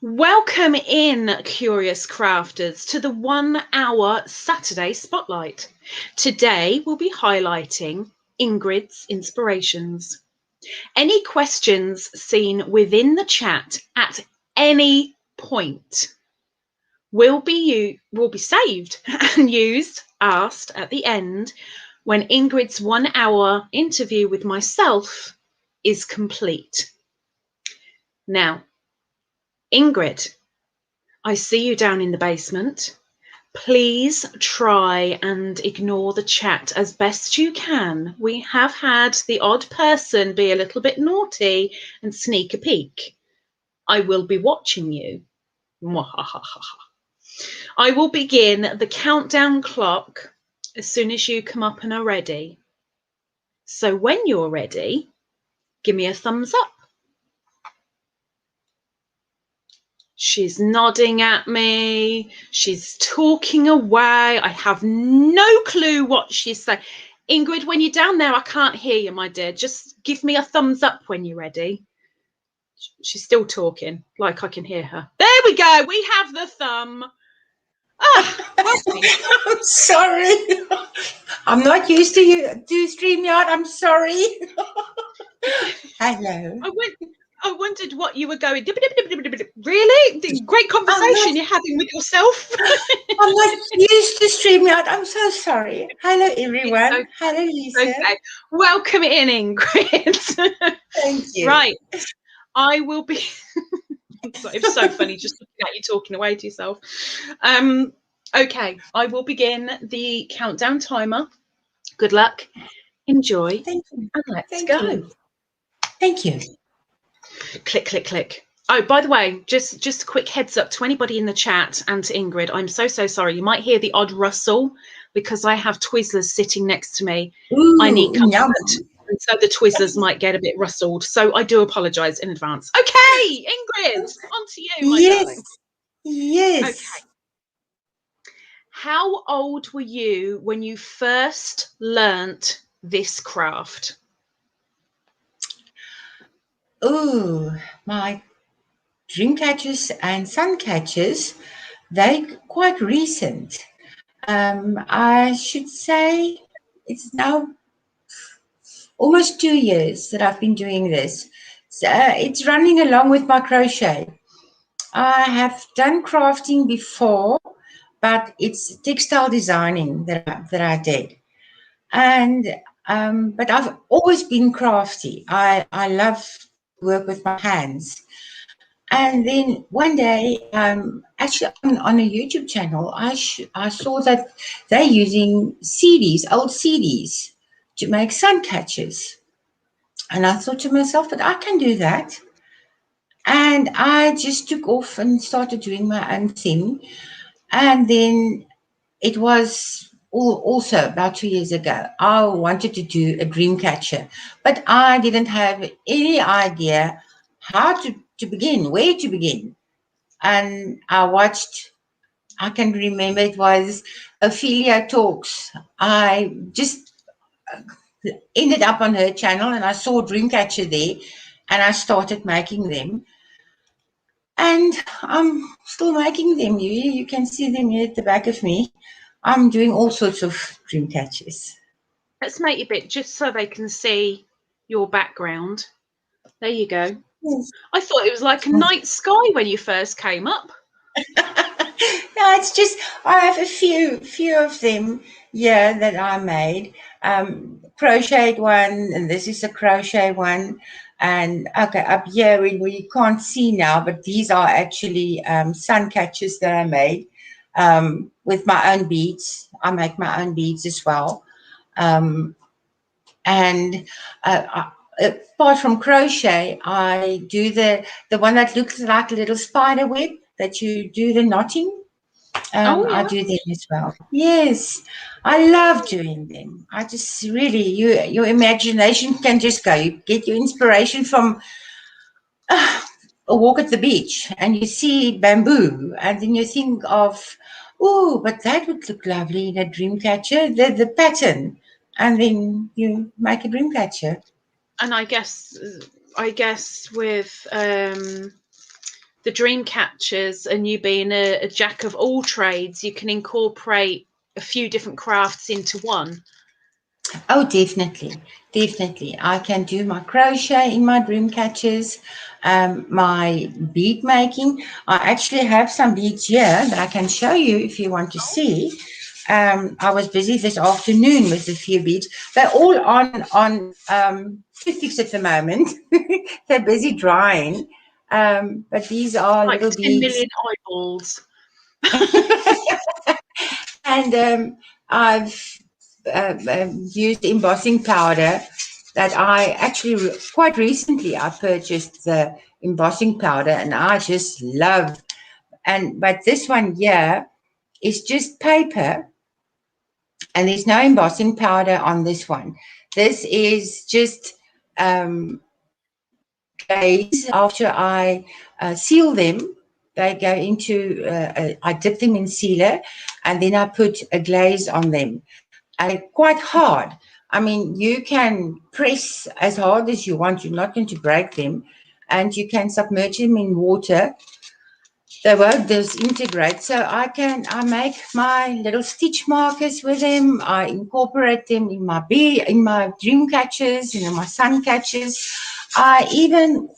Welcome in, curious crafters, to the 1 hour Saturday Spotlight. Today we'll be highlighting Ingrid's inspirations. Any questions seen within the chat at any point will be saved and asked at the end when Ingrid's 1 hour interview with myself is complete. Now, Ingrid, I see you down in the basement. Please try and ignore the chat as best you can. We have had the odd person be a little bit naughty and sneak a peek. I will be watching you. I will begin the countdown clock as soon as you come up and are ready. So when you're ready, give me a thumbs up. She's nodding at me. She's talking away. I have no clue what she's saying. Ingrid, when you're down there, I can't hear you, my dear. Just give me a thumbs up when you're ready. She's still talking, like I can hear her. There we go. We have the thumb. I'm sorry. I'm not used to StreamYard. I'm sorry. Hello. I wondered what you were going. Really? Great conversation you're having with yourself. I'm not used to StreamYard. I'm so sorry. Hello, everyone. Okay. Hello, Lisa. Okay. Welcome in, Ingrid. Thank you. Right. I will be. It's so funny just looking at you talking away to yourself. Okay. I will begin the countdown timer. Good luck. Enjoy. Thank you. And let's Thank go. you. Thank you. Click, click, click. Oh, by the way, just a quick heads up to anybody in the chat and to Ingrid. I'm so sorry. You might hear the odd rustle because I have Twizzlers sitting next to me. Ooh, I need comfort, yum. and so the Twizzlers might get a bit rustled. So I do apologise in advance. Okay, Ingrid, on to you, my darling. Yes. Okay. How old were you when you first learnt this craft? Oh, my dream catchers and sun catchers, they're quite recent. I should say it's now almost 2 years that I've been doing this. So, it's running along with my crochet. I have done crafting before, but it's textile designing that I did. And but I've always been crafty. I love to work with my hands. And then one day, actually on a YouTube channel, I saw that they're using CDs, old CDs, to make sun catchers. And I thought to myself, but I can do that. And I just took off and started doing my own thing. And then it was also about 2 years ago. I wanted to do a dream catcher, but I didn't have any idea how to begin, where to begin. And I can remember it was Ophelia Talks. I just ended up on her channel and I saw Dreamcatcher there and I started making them. And I'm still making them. You can see them here at the back of me. I'm doing all sorts of dream catchers. Let's make a bit just so they can see your background. There you go. Yes. I thought it was like a night sky when you first came up. No, it's just I have a few of them here that I made. Crocheted one, and this is a crochet one. And okay, up here we can't see now, but these are actually sun catchers that I made with my own beads. I make my own beads as well. And apart from crochet, I do the one that looks like a little spider web that you do the knotting. I do them as well. Yes, I love doing them. I just really, your imagination can just go. You get your inspiration from a walk at the beach and you see bamboo and then you think of, oh, but that would look lovely in a dream catcher, the pattern. And then you make a dream catcher. And I guess with the dream catchers and you being a jack of all trades, you can incorporate a few different crafts into one. Oh, definitely. Definitely. I can do my crochet in my dream catchers, my bead making. I actually have some beads here that I can show you if you want to see. I was busy this afternoon with a few beads. They're all on toothpicks at the moment. They're busy drying. But these are Like little 10 beads. million eyeballs. And I've used embossing powder that I actually quite recently I purchased the embossing powder and I just love. But this one here is just paper and there's no embossing powder on this one. This is just glaze. After I seal them, they go into, I dip them in sealer and then I put a glaze on them. And they're quite hard. I mean, you can press as hard as you want. You're not going to break them. And you can submerge them in water. They won't disintegrate. So I make my little stitch markers with them. I incorporate them in my dream catchers, in my sun catchers. I even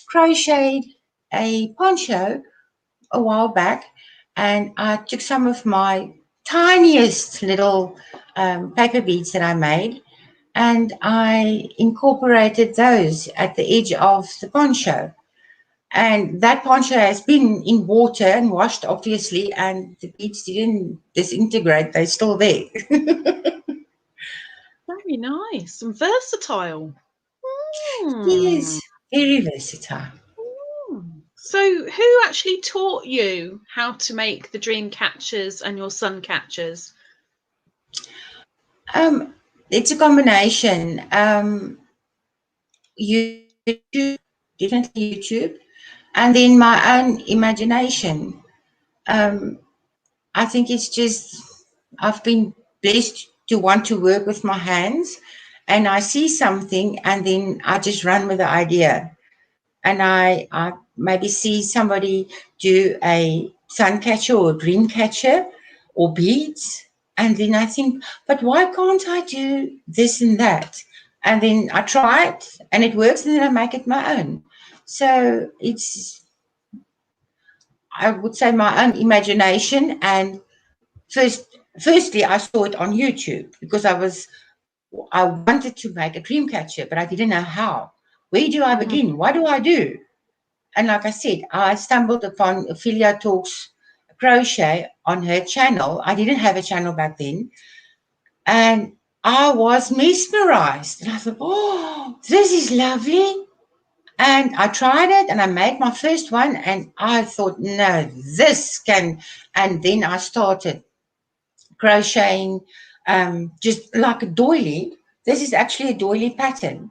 crocheted a poncho a while back, and I took some of my tiniest little paper beads that I made, and I incorporated those at the edge of the poncho. And that poncho has been in water and washed, obviously, and the beads didn't disintegrate. They're still there. Very nice and versatile. Yes, very versatile. So who actually taught you how to make the dream catchers and your sun catchers? It's a combination. YouTube, definitely YouTube, and then my own imagination. I think it's just I've been blessed to want to work with my hands, and I see something, and then I just run with the idea. And I maybe see somebody do a sun catcher or a dream catcher or beads, and then I think, but why can't I do this and that? And then I try it, and it works, and then I make it my own. So it's, I would say, my own imagination. And firstly, I saw it on YouTube because I wanted to make a dream catcher, but I didn't know how. Where do I begin? What do I do? And like I said, I stumbled upon Ophelia Talks Crochet on her channel. I didn't have a channel back then. And I was mesmerized. And I thought, oh, this is lovely. And I tried it and I made my first one. And I thought, no, this can. And then I started crocheting just like a doily. This is actually a doily pattern.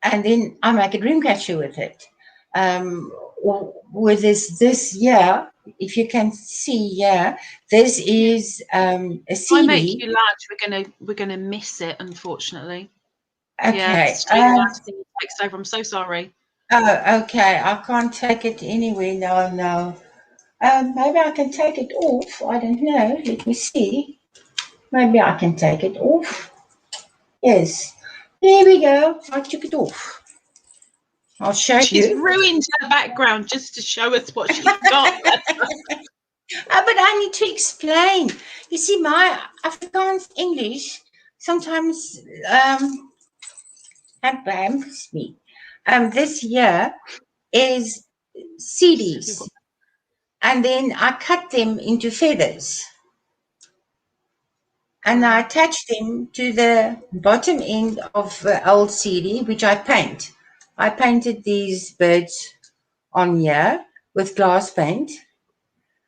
And then I make a dream catcher with it. With this year, if you can see here, this is a CD. I make you large. We're gonna miss it, unfortunately. Okay. Yeah, Streamlabs takes over. I'm so sorry. Oh, okay. I can't take it anywhere. No. Maybe I can take it off. I don't know. Let me see. Maybe I can take it off. Yes. There we go. I took it off. I'll show She's you. ruined her background just to show us what she's got. But I need to explain. You see, my Afrikaans English sometimes hampers me. This year is CDs, and then I cut them into feathers, and I attach them to the bottom end of the old CD, which I paint. I painted these birds on here with glass paint.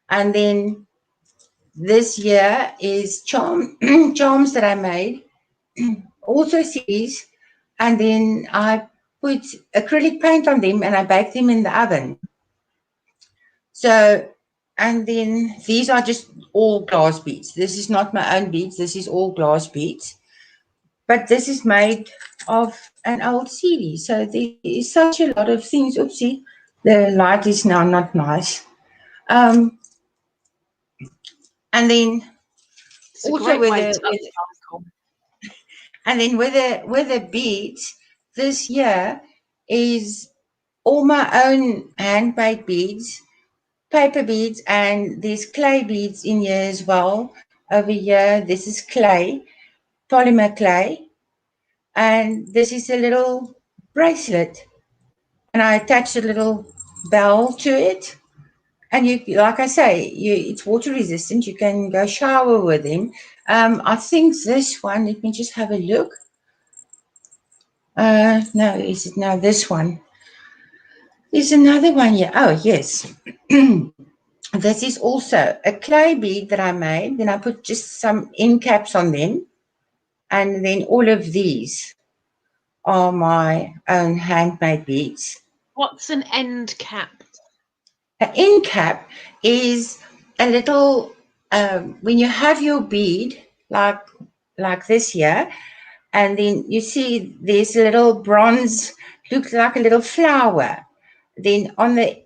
And then this year is charms that I made, also CDs. And then I put acrylic paint on them and I bake them in the oven. So, and then these are just all glass beads. This is not my own beads. This is all glass beads. But this is made of an old CD. So there is such a lot of things. Oopsie, The light is now not nice. And then It's a also great way to upcycle. and then with the beads this year is all my own handmade beads, paper beads, and there's clay beads in here as well. Over here, this is clay, polymer clay, and this is a little bracelet, and I attached a little bell to it. And you, like I say, it's water resistant. You can go shower with them. I think this one. Let me just have a look. No, is it now this one? There's another one here. Oh, yes. This is also a clay bead that I made. Then I put just some end caps on them. And then all of these are my own handmade beads. What's an end cap? An end cap is a little, when you have your bead, like this here, and then you see this little bronze, looks like a little flower. Then on the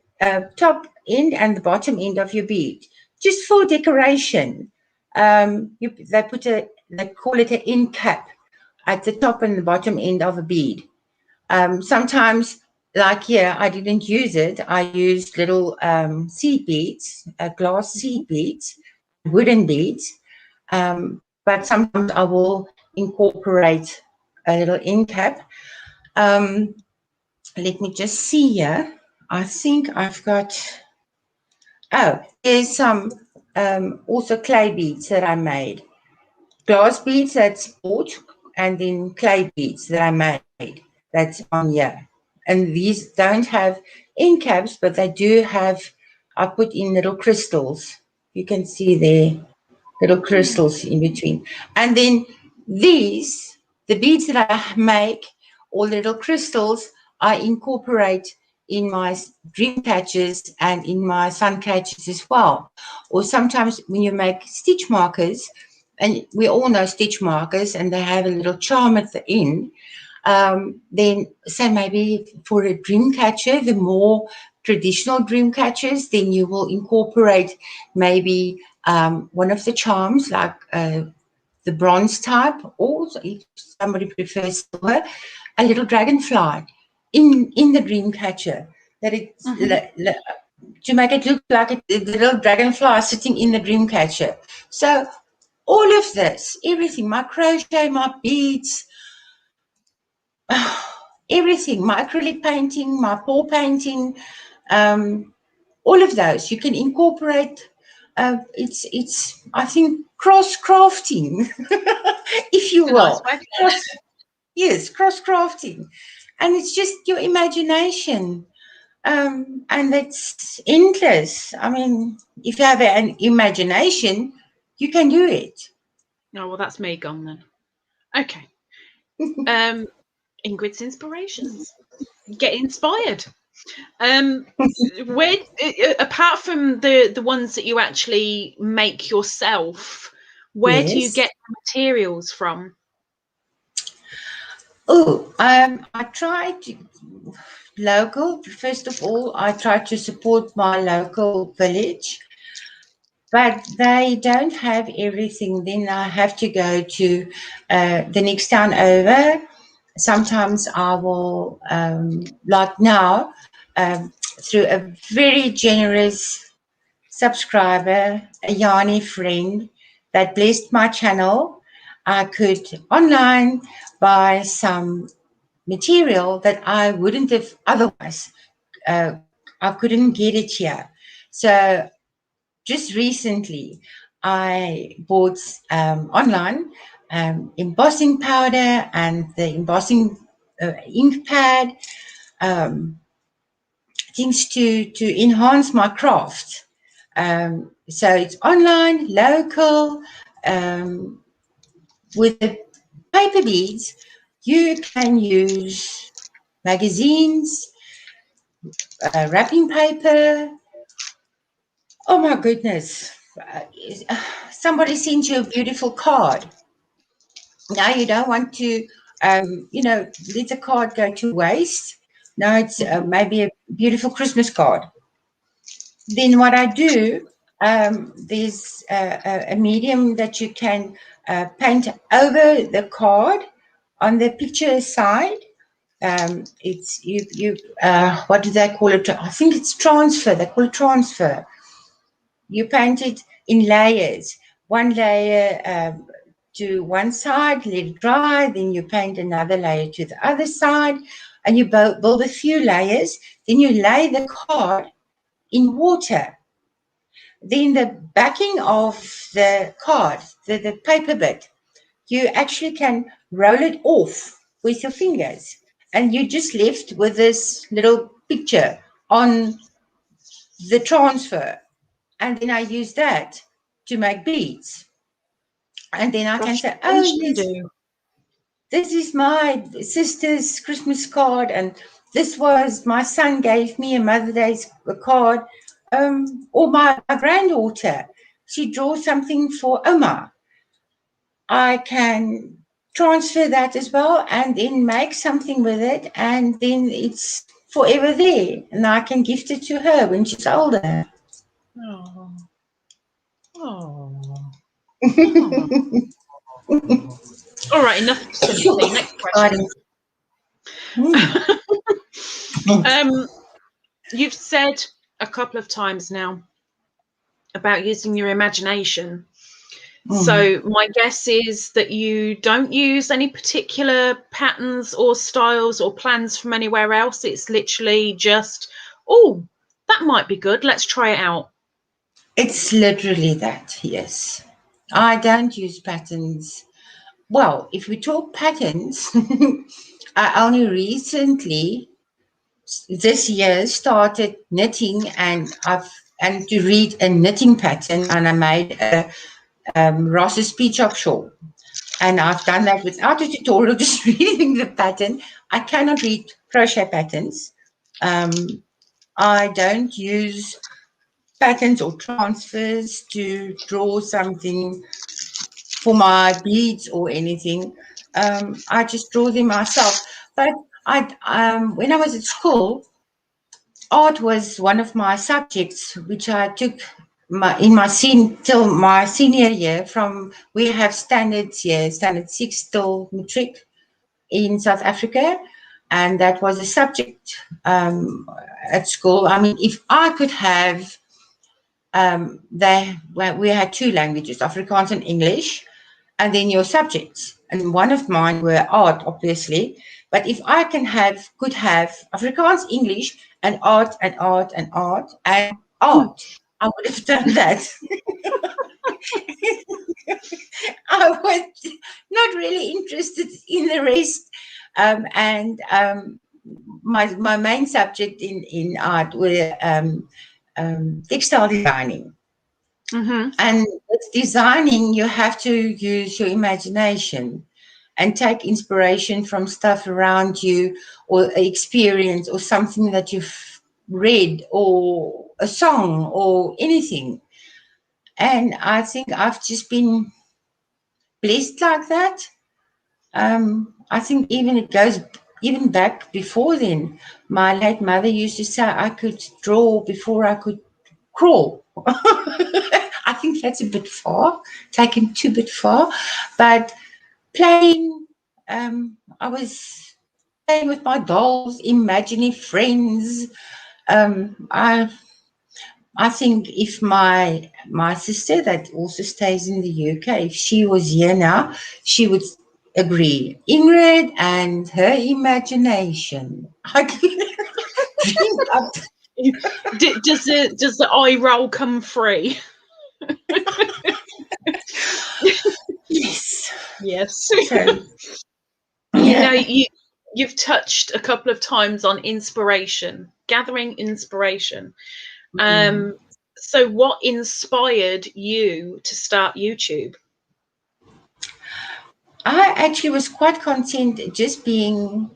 top end and the bottom end of your bead, just for decoration, they call it an end cap at the top and the bottom end of a bead. Sometimes, like here, I didn't use it. I used little seed beads, glass seed beads, wooden beads. But sometimes I will incorporate a little end cap. Let me just see here. I think I've got, there's some also clay beads that I made. Glass beads that's bought, and then clay beads that I made that's on here. And these don't have end caps, but they do have, I put in little crystals. You can see there, little crystals in between. And then these, the beads that I make, or little crystals, I incorporate in my dream catchers and in my sun catchers as well. Or sometimes when you make stitch markers, and we all know stitch markers, and they have a little charm at the end, then say maybe for a dream catcher, the more traditional dream catchers, then you will incorporate maybe one of the charms, like the bronze type, or if somebody prefers silver, a little dragonfly in the dream catcher, that it's to make it look like a little dragonfly sitting in the dream catcher. So all of this, everything, my crochet, my beads, everything, my acrylic painting, my paw painting, all of those you can incorporate. It's I think cross crafting, if you will. Yes, cross crafting, and it's just your imagination, and it's endless. I mean, if you have an imagination, you can do it. Oh, well, that's me gone then. Okay. Ingrid's inspirations. Get inspired. Where, apart from the ones that you actually make yourself, where do you get the materials from? Oh, I try to local. First of all, I try to support my local village, but they don't have everything. Then I have to go to the next town over. Sometimes I will, like now, through a very generous subscriber, a Yanni friend that blessed my channel, I could online buy some material that I wouldn't have otherwise. I couldn't get it here. So just recently, I bought online embossing powder and the embossing ink pad, things to enhance my craft. So it's online, local, with the paper beads. You can use magazines, wrapping paper. Oh my goodness. Somebody sent you a beautiful card. Now you don't want to, let the card go to waste. No, it's maybe a beautiful Christmas card. Then what I do, there's a medium that you can paint over the card on the picture side. It's what do they call it? I think it's transfer. They call it transfer. You paint it in layers. One layer to one side, let it dry, then you paint another layer to the other side, and you build a few layers. Then you lay the card in water. Then the backing of the card, the paper bit, you actually can roll it off with your fingers, and you're just left with this little picture on the transfer. And then I use that to make beads. And then I can say, oh, yes, this is my sister's Christmas card, and this was my son gave me a Mother's Day card, or my granddaughter, she draws something for Oma. I can transfer that as well and then make something with it, and then it's forever there, and I can gift it to her when she's older. Oh. Oh. All right, enough sympathy. Next question. You've said a couple of times now about using your imagination. So my guess is that you don't use any particular patterns or styles or plans from anywhere else. It's literally just, oh, that might be good. Let's try it out. It's literally that, yes. I don't use patterns. Well, if we talk patterns, I only recently, this year, started knitting, and to read a knitting pattern, and I made a Ross's Peacock shawl. And I've done that without a tutorial, just reading the pattern. I cannot read crochet patterns. I don't use patterns or transfers to draw something for my beads or anything. I just draw them myself. But when I was at school, art was one of my subjects, which I took till my senior year. We have standards here, standard 6 till matric in South Africa, and that was a subject at school. I mean, if I could have, we had 2 languages, Afrikaans and English, and then your subjects. And one of mine were art, obviously. But if I could have Afrikaans, English, and art, and art, and art, and art, I would have done that. I was not really interested in the rest. My main subject in art were textile designing. And with designing, you have to use your imagination and take inspiration from stuff around you, or experience, or something that you've read, or a song, or anything. And I think I've just been blessed like that. I think it goes even back before then. My late mother used to say I could draw before I could crawl. I think that's a bit far, taken too bit far. But playing, I was playing with my dolls, imagining friends. I think if my sister, that also stays in the UK, if she was here now, she would agree. Ingrid and her imagination. I dream up. Does the eye roll come free? Yes. Yes. So, you've touched a couple of times on inspiration, gathering inspiration. So what inspired you to start YouTube? I actually was quite content just being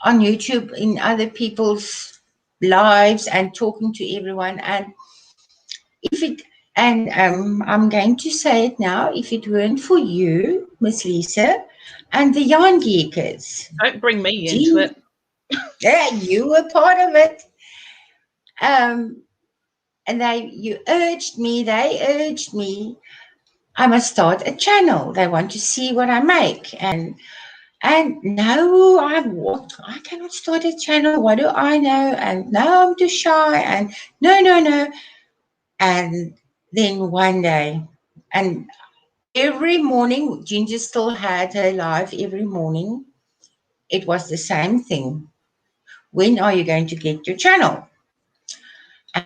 on YouTube in other people's lives and talking to everyone. And I'm going to say it now, if it weren't for you, Miss Lisa, and the Yarn Geekers. Don't bring me into it. Yeah, you were part of it. And they urged me, I must start a channel. They want to see what I make. And no, I cannot start a channel. What do I know? And no, I'm too shy. And no. And then one day, and every morning, Ginger still had her live every morning. It was the same thing. When are you going to get your channel?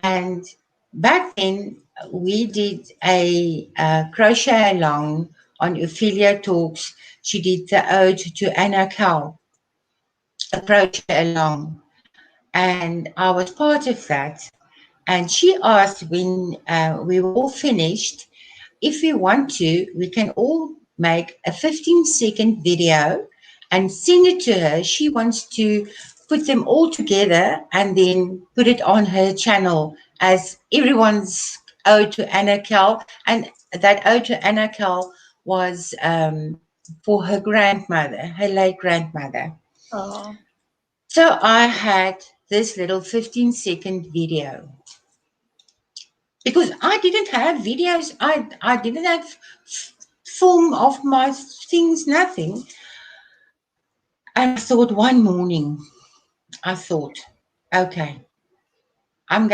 And back then, we did a crochet along on Ophelia Talks. She did the ode to Anna Cal, a crochet along. And I was part of that. And she asked when we were all finished, if we want to, we can all make a 15-second video and send it to her. She wants to put them all together and then put it on her channel as everyone's ode to Anna Cal. And that ode to Anna Cal was for her grandmother, her late grandmother. Oh. So I had this little 15-second video. Because I didn't have videos, I didn't have film of my things, nothing. And I thought one morning, okay, I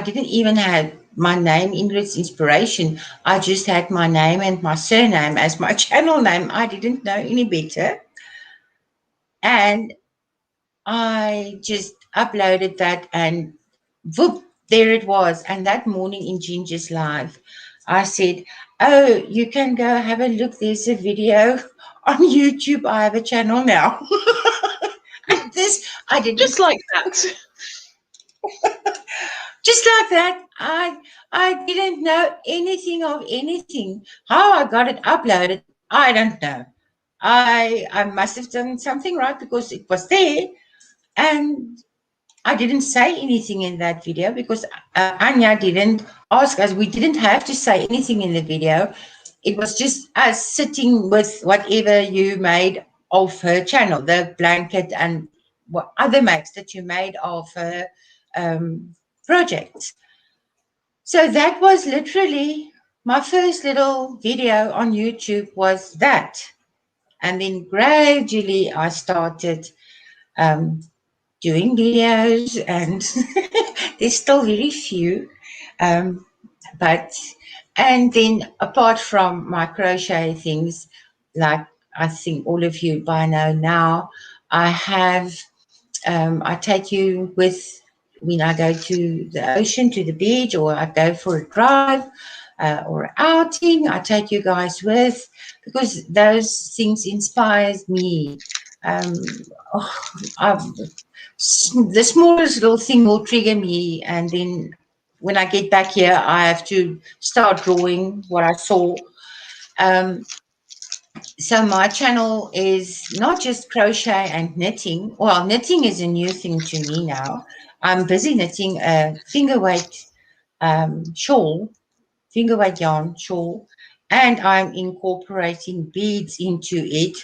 didn't even have my name, Ingrid's Inspiration. I just had my name and my surname as my channel name. I didn't know any better. And I just uploaded that and whoop, there it was. And that morning in Ginger's live, I said, oh, you can go have a look. There's a video on YouTube. I have a channel now. And this, I didn't. Just like that. Just like that. I didn't know anything of anything. How I got it uploaded, I don't know. I must have done something right because it was there. And I didn't say anything in that video because Anya didn't ask us. We didn't have to say anything in the video. It was just us sitting with whatever you made of her channel, the blanket and what other makes that you made of her projects. So that was literally my first little video on YouTube was that. And then gradually I started doing videos, and there's still very few. Um, and then apart from my crochet things, like I think all of you by now, I have, I take you with when I go to the ocean, to the beach, or I go for a drive or outing, I take you guys with because those things inspires me. Oh, the smallest little thing will trigger me, and then when I get back here, I have to start drawing what I saw. So my channel is not just crochet and knitting. Well, knitting is a new thing to me now. I'm busy knitting a fingerweight shawl, fingerweight yarn shawl, and I'm incorporating beads into it.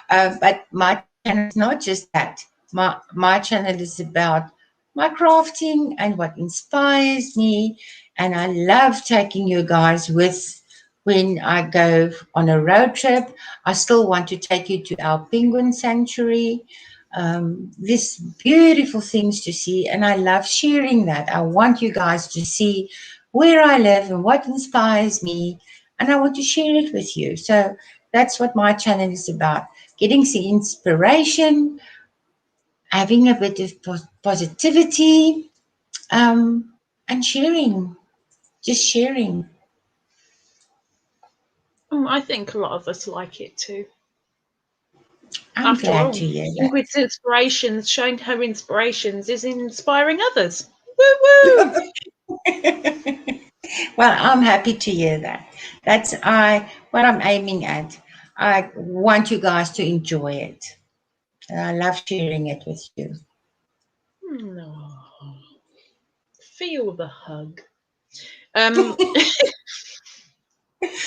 But my channel is not just that. My channel is about my crafting and what inspires me. And I love taking you guys with when I go on a road trip. I still want to take you to our penguin sanctuary. There's beautiful things to see, and I love sharing that. I want you guys to see where I live and what inspires me, and I want to share it with you. So that's what my channel is about, getting the inspiration, having a bit of positivity, and sharing, just sharing. I think a lot of us like it too. I'm After glad all, to hear that. Ingrid's inspirations, showing her inspirations, is inspiring others. Woo woo! Well, I'm happy to hear that. That's what I'm aiming at. I want you guys to enjoy it. And I love sharing it with you. No. Feel the hug.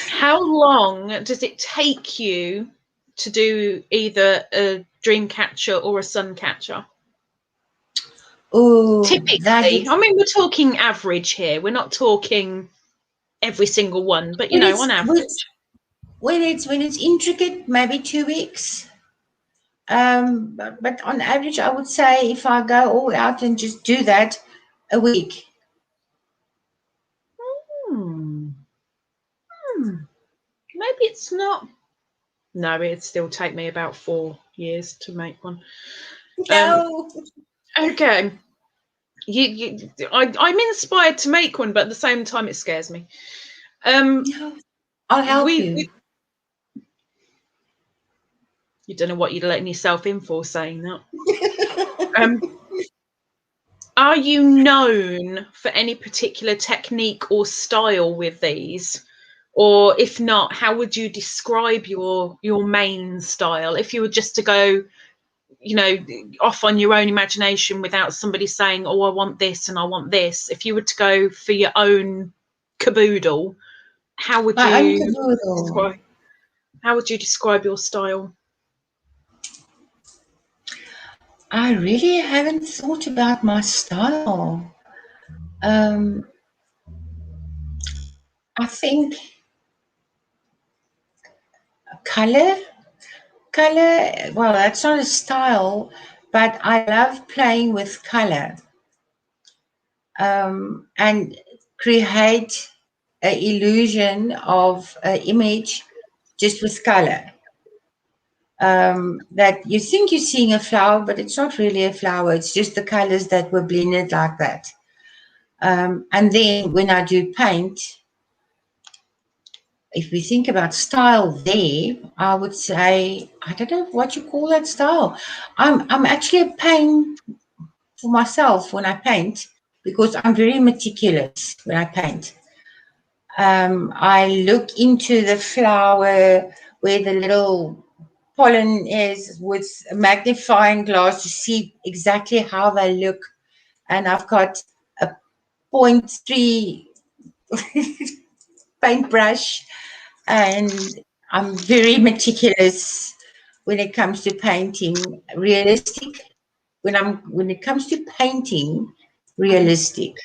How long does it take you to do either a dream catcher or a sun catcher? Oh, that Typically, is I mean, we're talking average here. We're not talking every single one, but you know, on average. when it's intricate, maybe 2 weeks. But on average, I would say if I go all out and just do that, a week. Hmm. Maybe it's not. No, it'd still take me about 4 years to make one. No. Okay. I'm inspired to make one, but at the same time, it scares me. No. I'll help you. You don't know what you're letting yourself in for saying that. Are you known for any particular technique or style with these? Or if not, how would you describe your main style? If you were just to go, you know, off on your own imagination without somebody saying, oh, I want this and I want this. If you were to go for your own caboodle, how would you describe your style? I really haven't thought about my style. I think color, well, that's not a style, but I love playing with color, and create an illusion of an image just with color. That you think you're seeing a flower, but it's not really a flower. It's just the colors that were blended like that. And then when I do paint, if we think about style there, I would say, I don't know what you call that style. I'm actually a pain for myself when I paint because I'm very meticulous when I paint. I look into the flower where the little pollen is with a magnifying glass to see exactly how they look. And I've got a 0.3 paintbrush, and I'm very meticulous when it comes to painting. Realistic. When it comes to painting, realistic.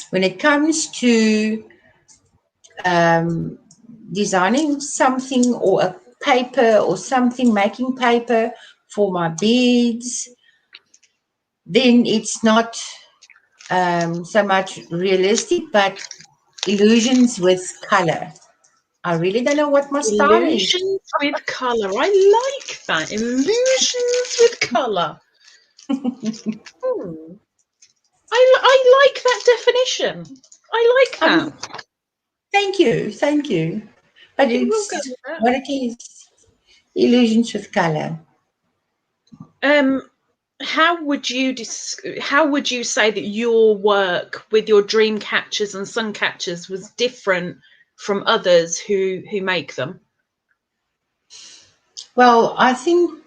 When it comes to designing something or a paper or something, making paper for my beads, then it's not so much realistic, but illusions with color. I really don't know what my style is. Illusions with colour. I like that. Illusions with colour. I like that definition. I like that. Thank you. But it's what it is. Illusions with color. How would you say that your work with your dream catchers and sun catchers was different from others who make them? Well, I think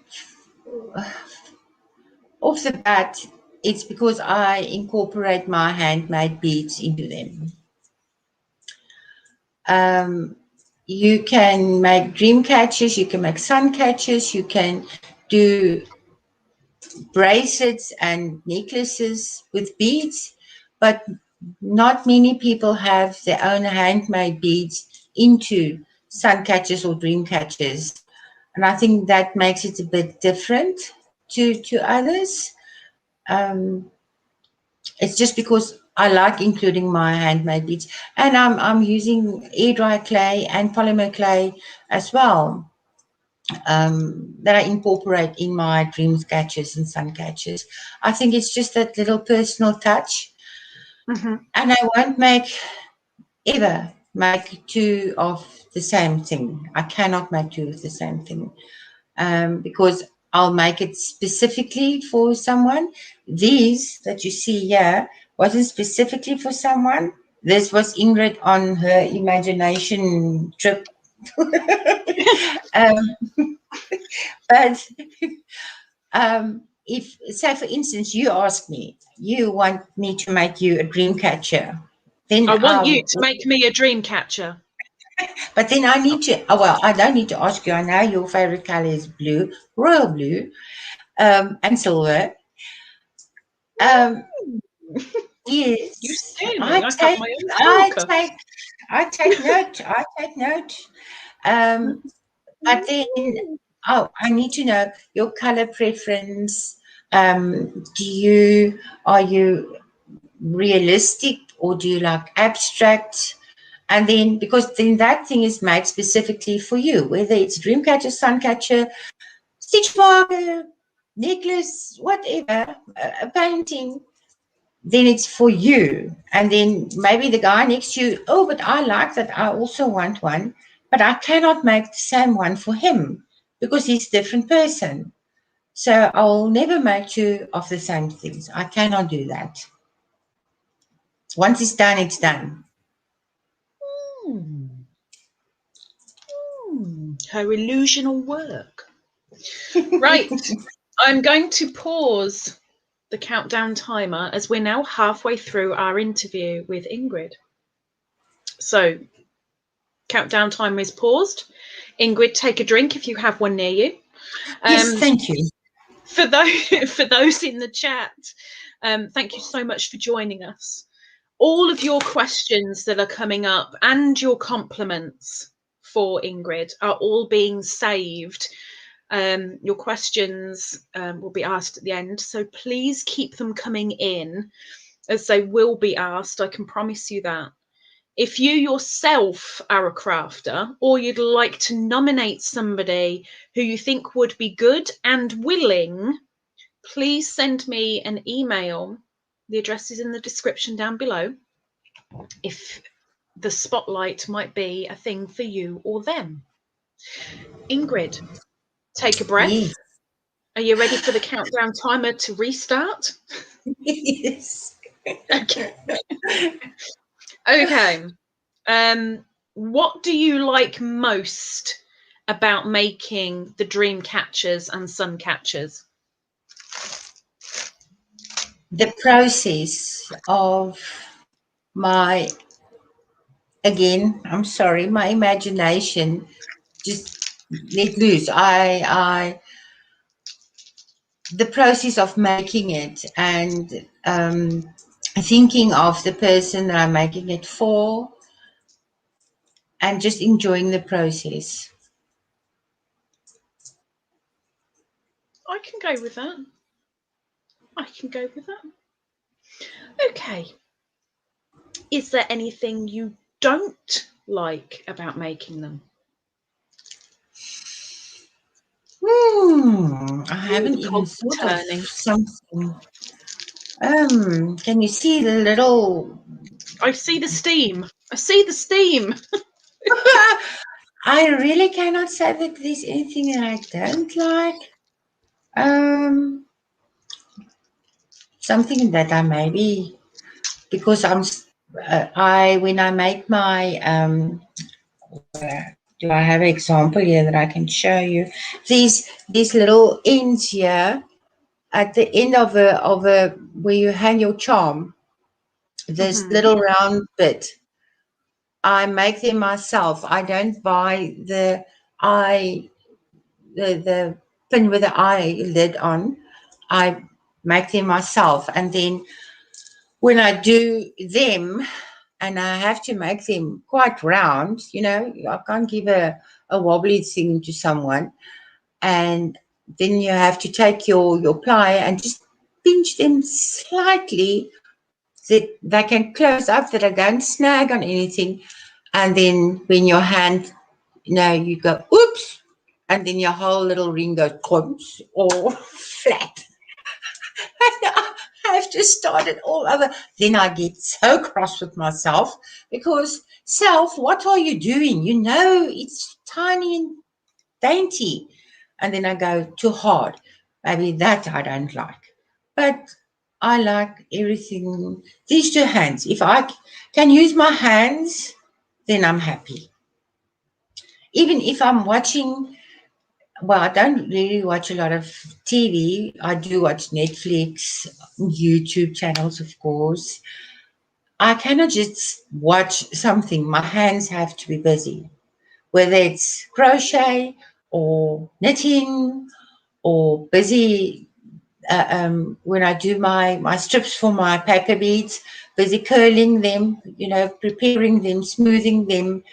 off the bat, it's because I incorporate my handmade beads into them. You can make dream catchers, you can make sun catchers, you can do bracelets and necklaces with beads, but not many people have their own handmade beads into sun catchers or dream catchers. And I think that makes it a bit different to others. It's just because I like including my handmade beads, and I'm using air dry clay and polymer clay as well, that I incorporate in my dream catchers and sun catchers. I think it's just that little personal touch, and I won't ever make two of the same thing. I cannot make two of the same thing, because I'll make it specifically for someone. These that you see here wasn't specifically for someone. This was Ingrid on her imagination trip. But if, say, for instance, you ask me, you want me to make you a dream catcher, then I want you to make me a dream catcher. But then I need to, oh, well, I don't need to ask you. I know your favorite color is blue, royal blue, and silver. Um, You yes, steer me. I I have take, my own I stalker. take, I take note. I take note. Um, but then, oh, I need to know your color preference. Are you realistic or do you like abstract? And then, because then that thing is made specifically for you, whether it's Dreamcatcher, Suncatcher, stitch marker, necklace, whatever, a painting, then it's for you. And then maybe the guy next to you, oh, but I like that. I also want one, but I cannot make the same one for him because he's a different person. So I'll never make two of the same things. I cannot do that. Once it's done, it's done. Her illusion will work. Right. I'm going to pause the countdown timer as we're now halfway through our interview with Ingrid. So, countdown timer is paused. Ingrid, take a drink if you have one near you. Yes, thank you. For those in the chat, thank you so much for joining us. All of your questions that are coming up and your compliments for Ingrid are all being saved. Your questions will be asked at the end, so please keep them coming in as they will be asked. I can promise you that. If you yourself are a crafter or you'd like to nominate somebody who you think would be good and willing, please send me an email. The address is in the description down below. If the spotlight might be a thing for you or them. Ingrid, take a breath. Yes. Are you ready for the countdown timer to restart? Yes. Okay. Okay. What do you like most about making the dream catchers and sun catchers? The process of my, again, I'm sorry, my imagination just let loose. The process of making it and thinking of the person that I'm making it for and just enjoying the process. I can go with that. I can go with that. Okay. Is there anything you don't like about making them? I haven't The even cogs thought are of turning. something. Can you see the little? I see the steam. I see the steam. I really cannot say that there's anything that I don't like. Something that I maybe because when I make my do I have an example here that I can show you? These little ends here at the end of a where you hang your charm. This little round bit. I make them myself. I don't buy the pin with the eye lid on. I make them myself, and then when I do them, and I have to make them quite round, I can't give a wobbly thing to someone, and then you have to take your plier and just pinch them slightly that they can close up, that I don't snag on anything. And then when your hand, you go, oops, and then your whole little ring goes clumps or flat. I have to start it all over. Then I get so cross with myself because, what are you doing? It's tiny and dainty. And then I go too hard. Maybe that I don't like. But I like everything. These two hands. If I can use my hands, then I'm happy. Even if I'm watching, well, I don't really watch a lot of TV. I do watch Netflix, YouTube channels, of course. I cannot just watch something. My hands have to be busy, whether it's crochet or knitting or busy when I do my strips for my paper beads, busy curling them, preparing them, smoothing them.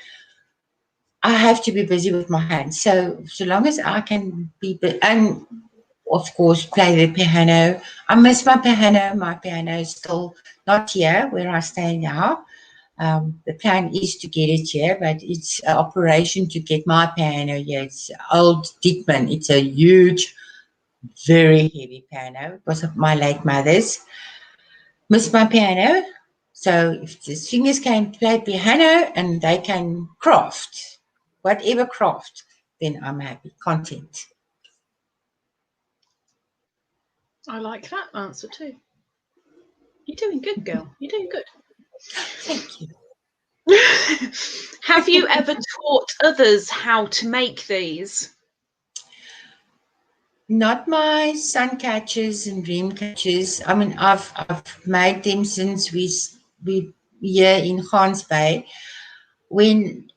I have to be busy with my hands. So long as I can be, and of course, play the piano. I miss my piano. My piano is still not here where I stay now. The plan is to get it here, but it's an operation to get my piano here. It's old Diekmann. It's a huge, very heavy piano. It was of my late mother's. Miss my piano. So if the singers can play piano and they can craft, whatever craft, then I'm happy, content. I like that answer too. You're doing good, girl. You're doing good. Thank you. Have you ever taught others how to make these? Not my sun catchers and dream catchers. I mean, I've made them since we here in Gans Bay. When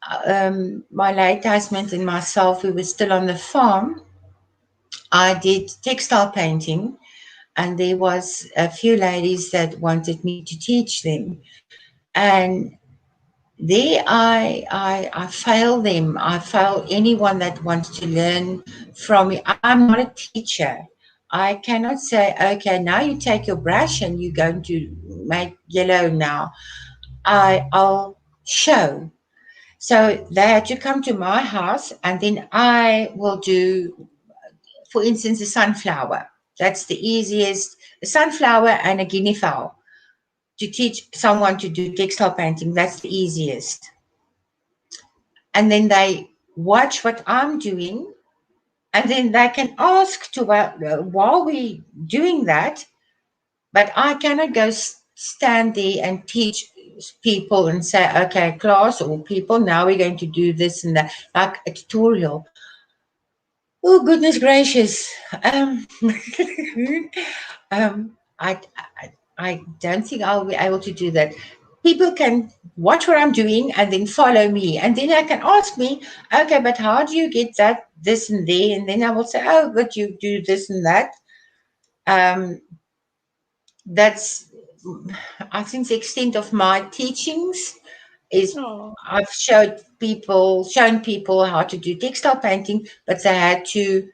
my late husband and myself, we were still on the farm, I did textile painting, and there was a few ladies that wanted me to teach them. And there I fail them. I fail anyone that wants to learn from me. I'm not a teacher. I cannot say, okay, now you take your brush and you're going to make yellow now. I'll show. So they had to come to my house, and then I will do, for instance, a sunflower. That's the easiest. A sunflower and a guinea fowl. To teach someone to do textile painting, that's the easiest. And then they watch what I'm doing, and then they can ask to while we doing that, but I cannot go stand there and teach people and say, okay, class or people, now we're going to do this and that, like a tutorial. Oh, goodness gracious. Um, I don't think I'll be able to do that. People can watch what I'm doing and then follow me. And then I can ask me, okay, but how do you get that, this and there? And then I will say, oh, but you do this and that. That's, I think, the extent of my teachings is I've shown people how to do textile painting, but they had to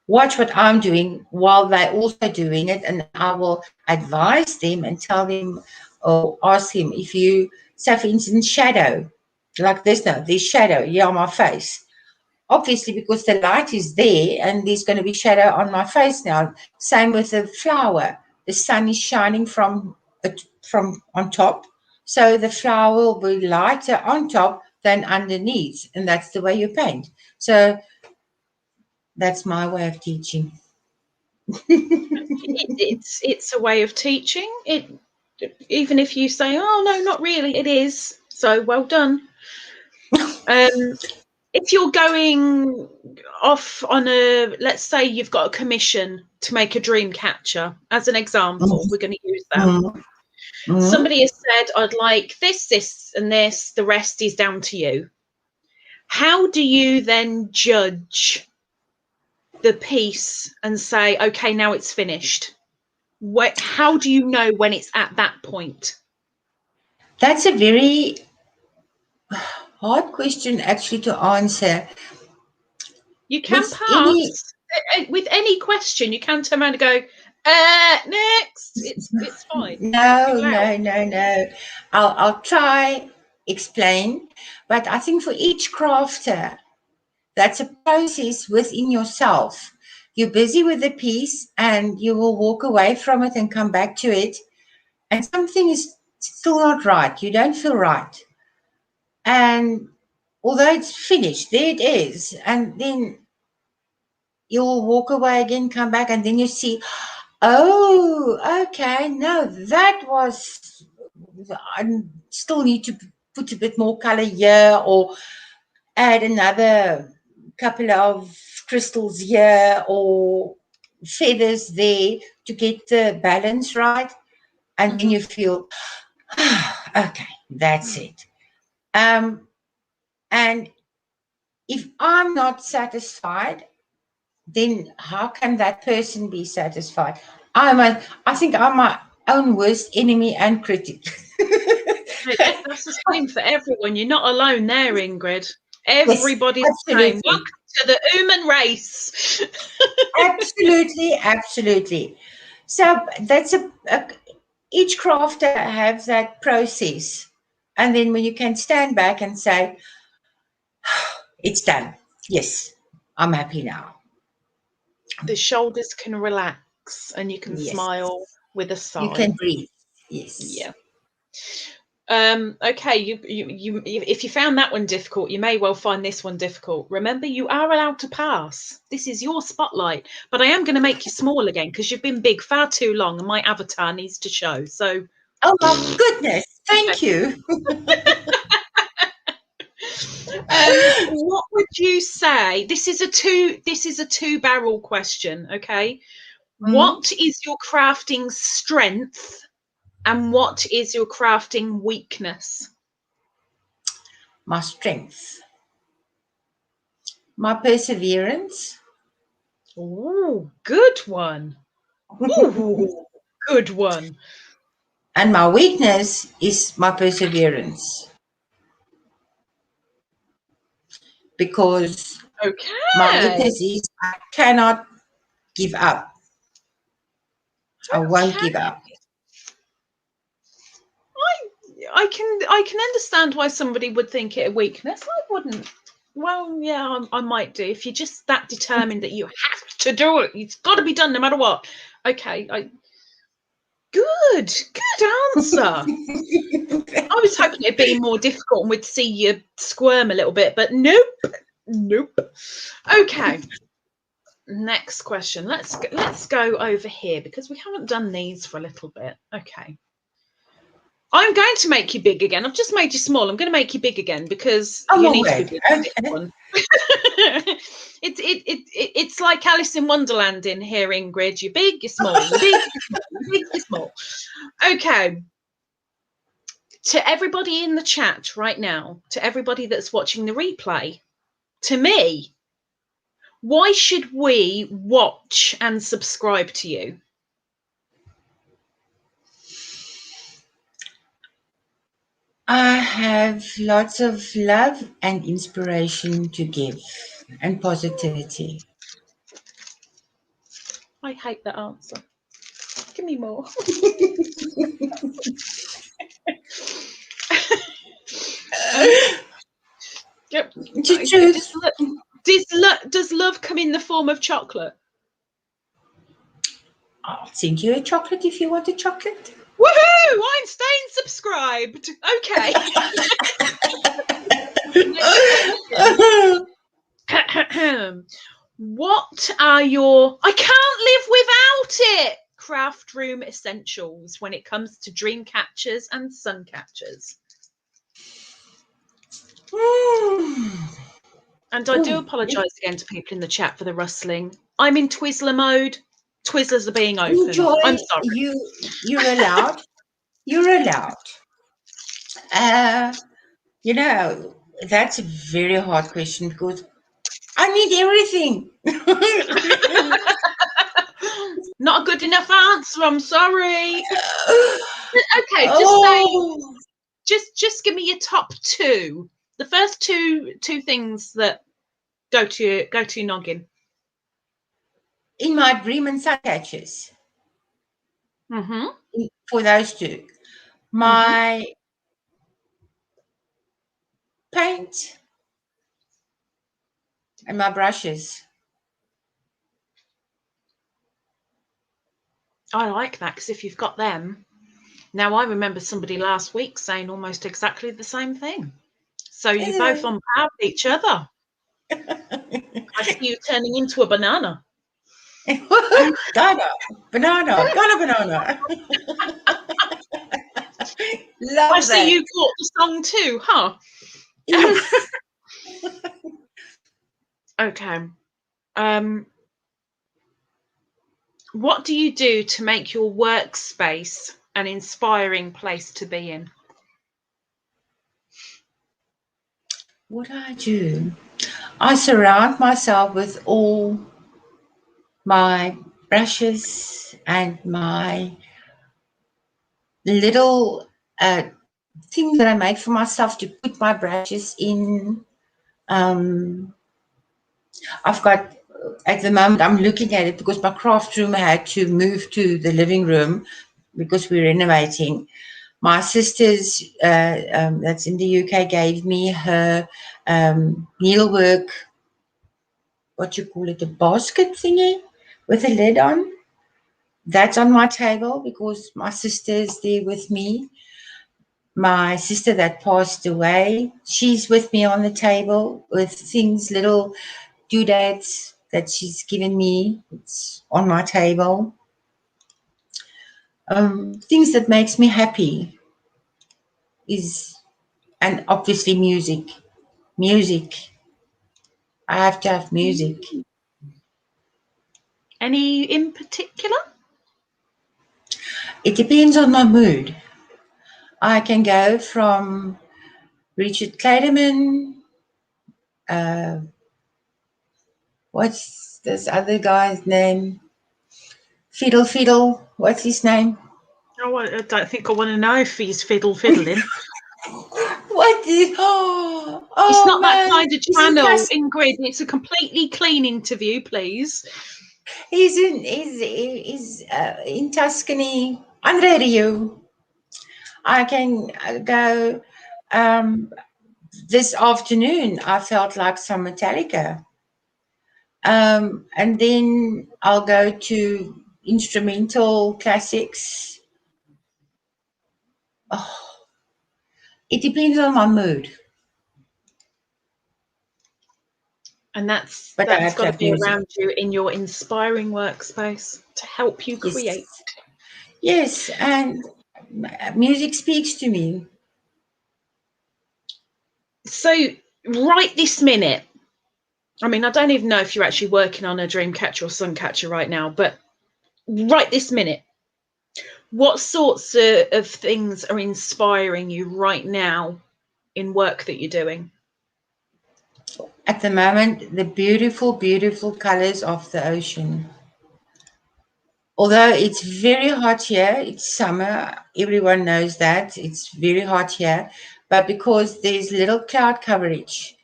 watch what I'm doing while they're also doing it, and I will advise them and tell them or ask them if you, say for instance, shadow, like this now, there's shadow here on my face. Obviously, because the light is there and there's going to be shadow on my face now. Same with the flower. The sun is shining from on top, so the flower will be lighter on top than underneath, and that's the way you paint. So that's my way of teaching. It's a way of teaching. It, even if you say, oh no, not really, it is. So well done. If you're going off on a, let's say you've got a commission to make a dream catcher, as an example, we're going to use that. Somebody has said, I'd like this, this, and this. The rest is down to you. How do you then judge the piece and say, okay, now it's finished? How do you know when it's at that point? That's a very hard question actually to answer. You can pass with any question. You can turn around and go, next. It's fine. No. I'll try explain, but I think for each crafter, that's a process within yourself. You're busy with the piece and you will walk away from it and come back to it, and something is still not right. You don't feel right. And although it's finished, there it is. And then you'll walk away again, come back, and then you see, oh, okay, no, that was, I still need to put a bit more color here or add another couple of crystals here or feathers there to get the balance right. And then you feel, Okay, that's it. And if I'm not satisfied, then how can that person be satisfied? I think I'm my own worst enemy and critic. That's the same for everyone. You're not alone there, Ingrid. Yes, Everybody's the same. absolutely. Welcome to the human race. Absolutely, absolutely. So that's each crafter has that process. And then when you can stand back and say, it's done. Yes, I'm happy now. The shoulders can relax and you can Yes. smile with a You sigh. can breathe. Yes. Yeah. Okay, you if you found that one difficult, you may well find this one difficult. Remember, you are allowed to pass. This is your spotlight, but I am going to make you small again because you've been big far too long and my avatar needs to show. So, Oh my goodness. Thank you. what would you say? This is a two barrel question, okay? What is your crafting strength and what is your crafting weakness? My strength, my perseverance, Ooh, good one. Ooh, good one. and my weakness is my perseverance. Because my Okay. weakness is I cannot give up. I won't Okay. give up. I can understand why somebody would think it a weakness. I wouldn't. Well, yeah, I might do. If you're just that determined that you have to do it, it's got to be done no matter what. Okay, good answer. I was hoping it'd be more difficult and we'd see you squirm a little bit, but nope. Okay. Next question. Let's go over here because we haven't done these for a little bit. Okay. I'm going to make you big again. I've just made you small. I'm going to make you big again because you need to be big for this one. It's like Alice in Wonderland in here, Ingrid. You're big, you're small. You're big, you're small. You're big, you're small. Okay. To everybody in the chat right now, to everybody that's watching the replay, to me, why should we watch and subscribe to you? I have lots of love and inspiration to give and positivity. I hate that answer. Give me more. Yep. Does love come in the form of chocolate? I'll send you a chocolate if you want a chocolate. Woohoo! I'm staying subscribed. Okay. What are your I can't live without it craft room essentials when it comes to dream catchers and sun catchers? And I do apologise again to people in the chat for the rustling. I'm in Twizzler mode. Twizzlers are being opened. Enjoy. I'm sorry. You're allowed. You're allowed. That's a very hard question because I need everything. Not a good enough answer. I'm sorry. Okay, just give me your top two. The first two things that go to your noggin. In my dream and sun catches. Mm-hmm. For those two. My paint and my brushes. I like that because if you've got them, now I remember somebody last week saying almost exactly the same thing. So you're both on par with each other. I see you turning into a banana. Ghana, banana. Love I see you caught the song too, huh? Yes. Okay. What do you do to make your workspace an inspiring place to be in? what do? I surround myself with all my brushes and my little things that I make for myself to put my brushes in. I've got, at the moment, I'm looking at it because my craft room had to move to the living room because we're renovating. My sister's, that's in the UK, gave me her needlework, what you call it, a basket thingy with a lid on. That's on my table because my sister is there with me. My sister that passed away, she's with me on the table with things, little doodads that she's given me. It's on my table. Things that makes me happy is, and obviously music. Music. I have to have music. Any in particular? It depends on my mood. I can go from Richard Clayderman. What's this other guy's name? Fiddle. What's his name? Oh, I don't think I want to know if he's fiddling. What is? Oh, It's not man. that kind of channel, Ingrid. It's a completely clean interview, please. He's in Tuscany on radio. I can go. This afternoon, I felt like some Metallica. And then I'll go to instrumental classics. Oh, it depends on my mood. And that's got to be around you in your inspiring workspace to help you create. Yes, and music speaks to me. So right this minute, I mean, I don't even know if you're actually working on a Dreamcatcher or Suncatcher right now, but right this minute, what sorts of things are inspiring you right now in work that you're doing? At the moment, the beautiful, beautiful colors of the ocean. Although it's very hot here, it's summer, everyone knows that, it's very hot here, but because there's little cloud coverage,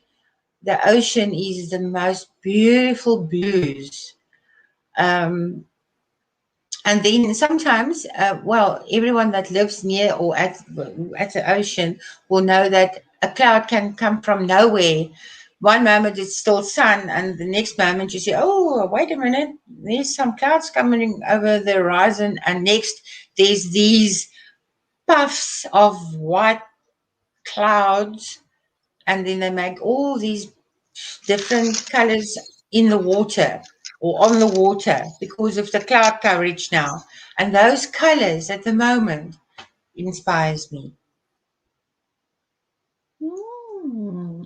the ocean is the most beautiful blues. And then sometimes, everyone that lives near or at the ocean will know that a cloud can come from nowhere. One moment it's still sun, and the next moment you say, oh, wait a minute, there's some clouds coming over the horizon, and next there's these puffs of white clouds, and then they make all these different colors in the water or on the water because of the cloud coverage now. And those colors at the moment inspires me.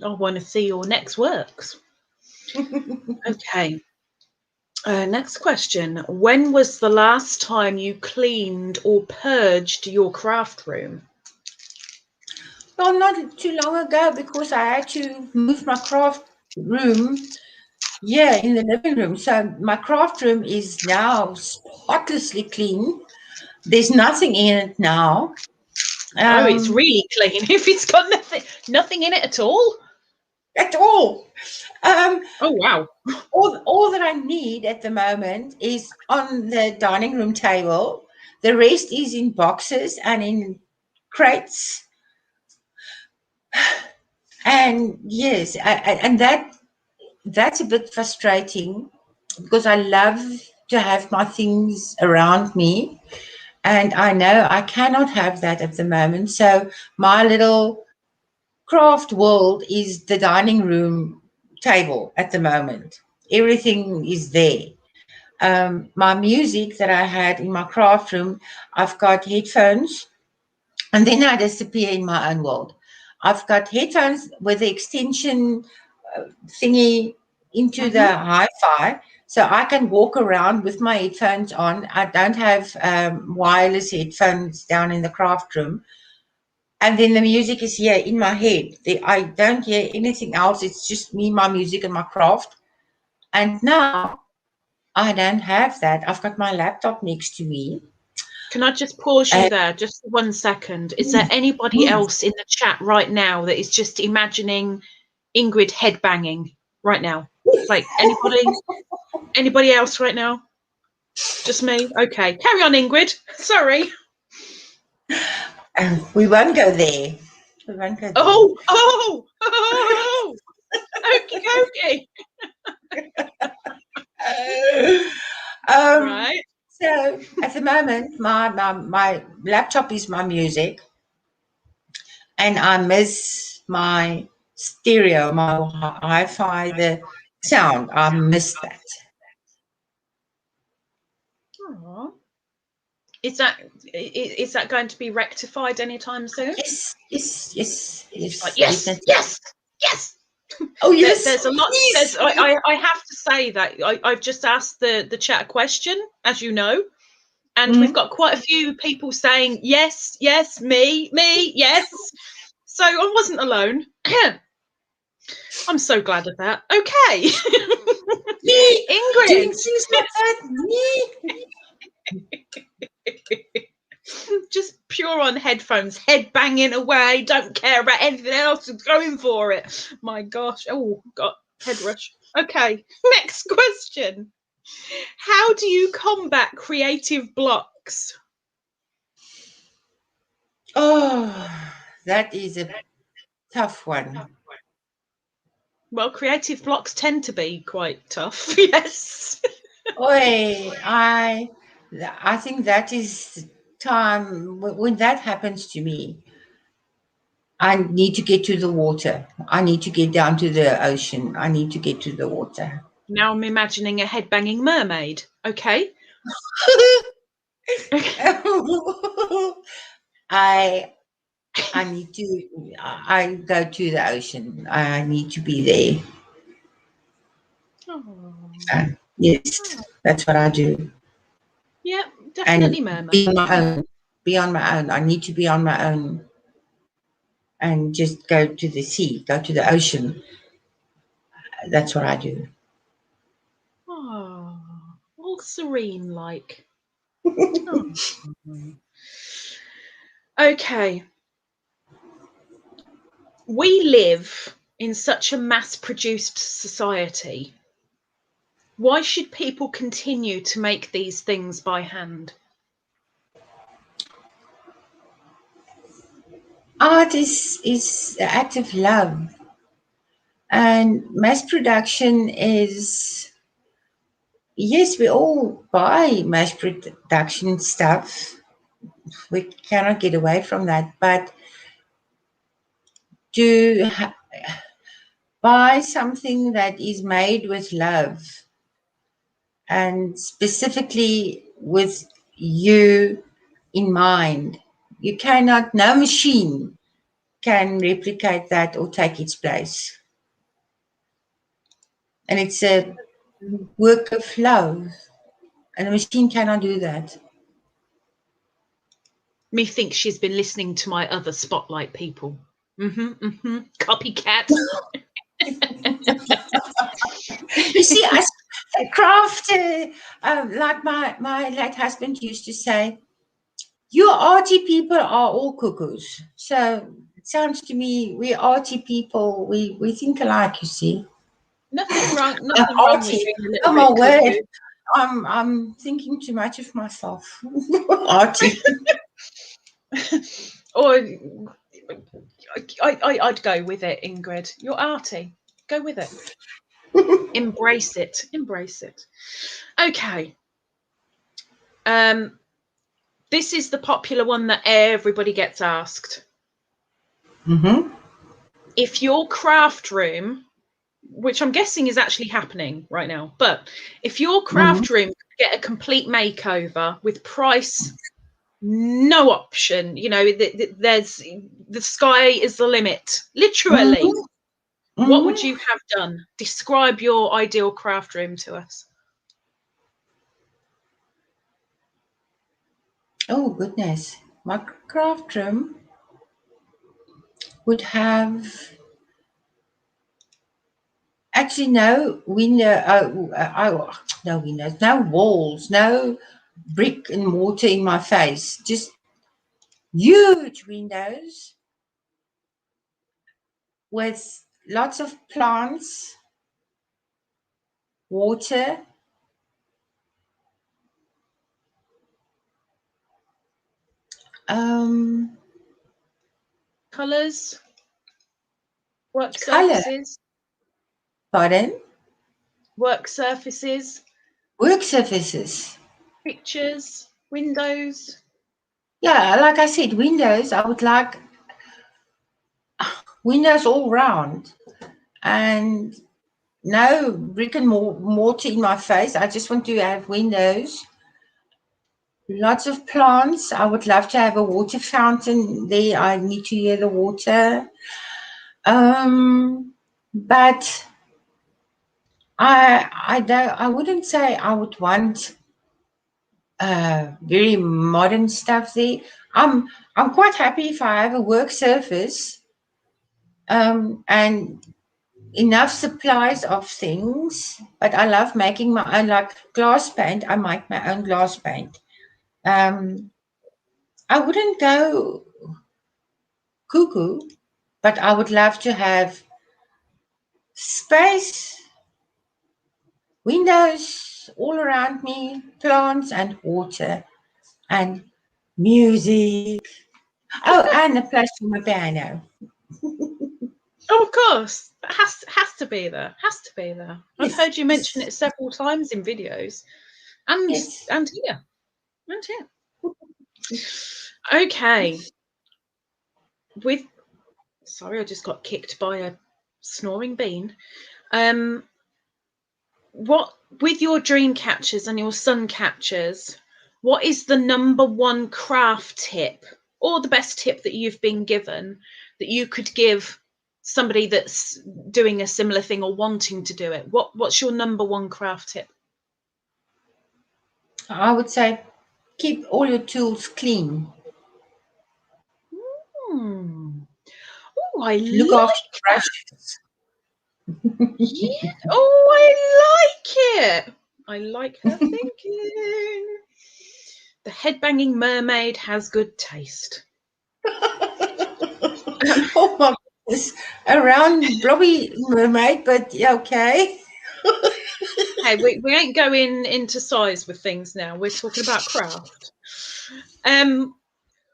I want to see your next works. Okay. Next question. When was the last time you cleaned or purged your craft room? Well, not too long ago because I had to move my craft room in the living room. So my craft room is now spotlessly clean. There's nothing in it now. It's really clean if it's got nothing in it at all. At all. Oh, wow. All that I need at the moment is on the dining room table. The rest is in boxes and in crates. And yes, and that's a bit frustrating because I love to have my things around me. And I know I cannot have that at the moment. So my little craft world is the dining room table at the moment. Everything is there. My music that I had in my craft room, I've got headphones, and then I disappear in my own world. I've got headphones with the extension thingy into the hi-fi, so I can walk around with my headphones on. I don't have wireless headphones down in the craft room. And then the music is here in my head. I don't hear anything else. It's just me, my music, and my craft. And now I don't have that. I've got my laptop next to me. Can I just pause you there just for 1 second? Is there anybody else in the chat right now that is just imagining Ingrid headbanging right now? Like anybody else right now? Just me? Okay. Carry on, Ingrid. Sorry. We won't go there. We won't go there. Oh. Okie dokie. Right. So at the moment, my laptop is my music, and I miss my stereo, my hi-fi, the sound. I miss that. Aww. Is that going to be rectified anytime soon? Yes. Like, yes. Oh yes. There's a lot. I have to say that I've just asked the chat a question, as you know, and we've got quite a few people saying yes, me, yes. So I wasn't alone. I'm so glad of that. Okay. Me, Ingrid. doing things like that. Me. Just pure on headphones, head banging away, don't care about anything else, just going for it. My gosh. Oh, got head rush. Okay, next question. How do you combat creative blocks? Oh, that is a tough one. Well, creative blocks tend to be quite tough, yes. I think that is time when that happens to me. I need to get to the water. I need to get down to the ocean. I need to get to the water. Now I'm imagining a headbanging mermaid. Okay. I need to. I go to the ocean. I need to be there. Yes, that's what I do. Yeah, definitely mermaid. Be on my own. Be on my own. I need to be on my own. And just go to the sea, go to the ocean. That's what I do. Oh, all serene like. Okay. We live in such a mass-produced society. Why should people continue to make these things by hand? Art is the act of love. And mass production is, yes, we all buy mass production stuff. We cannot get away from that. But to buy something that is made with love and specifically with you in mind, you cannot, no machine can replicate that or take its place. And it's a work of love, and a machine cannot do that. Methinks she's been listening to my other Spotlight people. Copycat. You see, as a craft, like my late husband used to say, you arty people are all cuckoos. So it sounds to me, we arty people, we think alike, you see. Nothing wrong with being a little my bit word. I'm thinking too much of myself. Arty. Or I'd go with it, Ingrid. You're arty. Go with it. Embrace it. Okay. This is the popular one that everybody gets asked. If your craft room, which I'm guessing is actually happening right now, but if your craft room could get a complete makeover with price, no option, there's the sky is the limit, literally. What would you have done? Describe your ideal craft room to us. Oh, goodness. My craft room. would have actually no window, no windows, no walls, no brick and mortar in my face, just huge windows with lots of plants, water, Colours, work color, surfaces, pardon, work surfaces, work surfaces. pictures, windows. Yeah, like I said, windows, I would like windows all round and no brick and mortar in my face. I just want to have windows. Lots of plants. I would love to have a water fountain there. I need to hear the water. But I wouldn't say I would want very modern stuff there. I'm quite happy if I have a work surface and enough supplies of things. But I love making my own, like glass paint. I make my own glass paint. I wouldn't go cuckoo, but I would love to have space, windows all around me, plants and water and music. Oh, and a place for my piano. Oh, of course, that has to be there. Has to be there. I've Yes, heard you mention it several times in videos, and yes. and here, and here. Okay. Sorry, I just got kicked by a snoring bean. What with your dream catchers and your sun catchers? What is the number one craft tip, or the best tip that you've been given that you could give somebody that's doing a similar thing or wanting to do it? What's your number one craft tip? I would say keep all your tools clean. Oh, I Look after like the that. brushes. Yeah. Oh, I like it. I like her thinking. The headbanging mermaid has good taste. Oh my goodness. Around Blobby Mermaid, but yeah, okay. Hey, we ain't going into size with things now. We're talking about craft.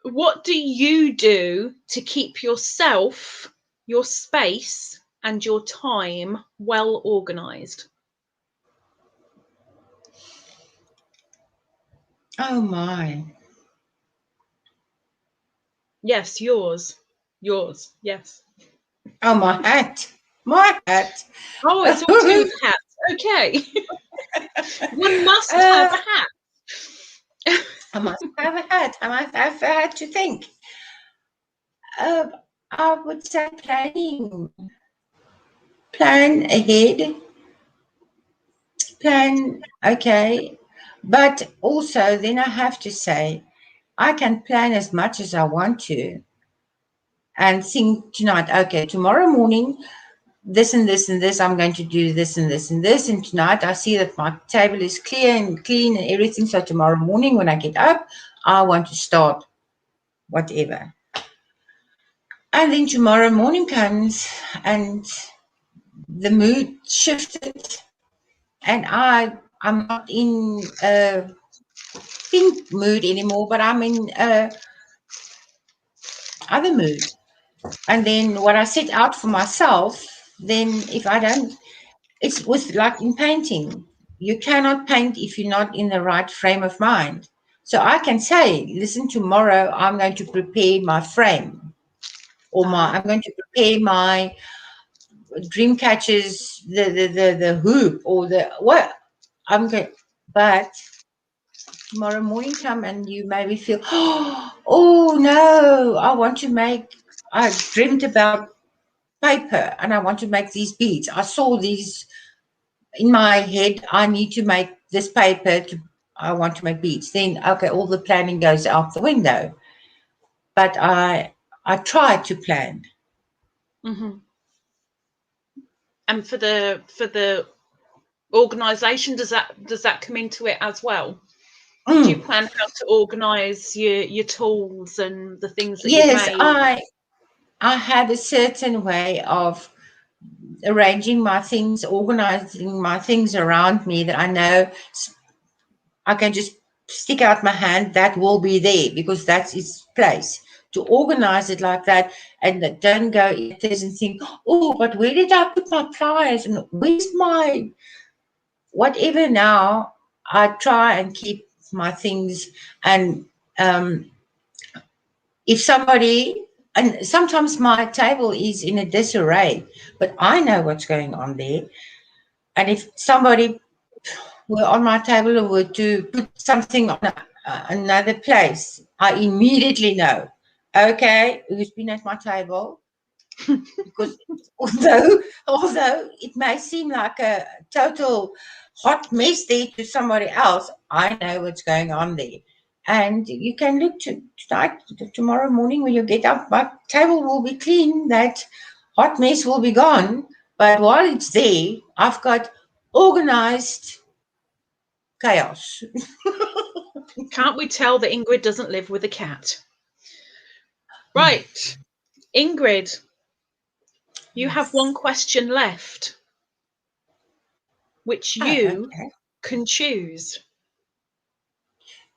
What do you do to keep yourself, your space, and your time well organised? Oh my. Yes, yours. Yours, yes. Oh, my hat. My hat. Oh, it's all two hats. Okay. One must have a hat. I must have a hat. I must have a hat to think. I would say planning. Plan ahead. Plan, okay. But also, then I have to say, I can plan as much as I want to and think tonight, okay, tomorrow morning, this and this and this, I'm going to do this and this and this. And tonight I see that my table is clear and clean and everything. So tomorrow morning when I get up, I want to start whatever. And then tomorrow morning comes and the mood shifted and I'm not in a pink mood anymore, but I'm in a other mood. And then what I set out for myself, then if I don't, it's with like in painting. You cannot paint if you're not in the right frame of mind. So I can say, listen, tomorrow I'm going to prepare my frame, or I'm going to prepare my dream catches, the hoop, or the what I'm going. But tomorrow morning come and you maybe feel, oh no, I dreamt about paper and I want to make these beads. I saw these in my head. I need to make this paper I want to make beads. Then, okay, all the planning goes out the window. But I try to plan. Mm-hmm. And for the organisation, does that come into it as well? Do you plan how to organise your tools and the things that you've Yes, made? I have a certain way of arranging my things, organizing my things around me that I know I can just stick out my hand, that will be there because that's its place. To organize it like that and don't go in this and think, oh, but where did I put my pliers and where's my whatever. Now I try and keep my things, and if somebody, and sometimes my table is in a disarray, but I know what's going on there. And if somebody were on my table or were to put something on another place, I immediately know, okay, who's been at my table? Because although it may seem like a total hot mess there to somebody else, I know what's going on there. And you can look tonight, tomorrow morning when you get up, my table will be clean, that hot mess will be gone. But while it's there, I've got organized chaos. Can't we tell that Ingrid doesn't live with a cat? Right, Ingrid, you have one question left, which you can choose.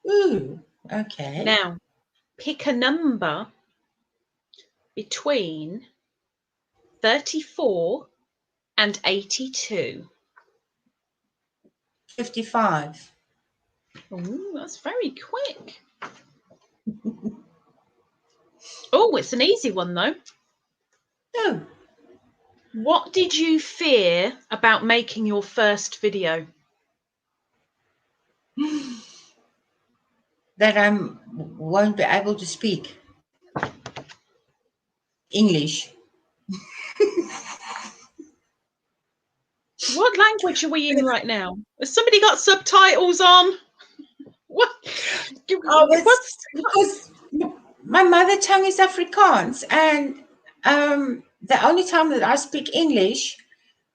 Ooh, okay. Now, pick a number between 34 and 82. 55. Oh, that's very quick. Oh, it's an easy one though. Oh. What did you fear about making your first video? That I won't be able to speak English. What language are we in right now? Has somebody got subtitles on? What? What's because my mother tongue is Afrikaans, and the only time that I speak English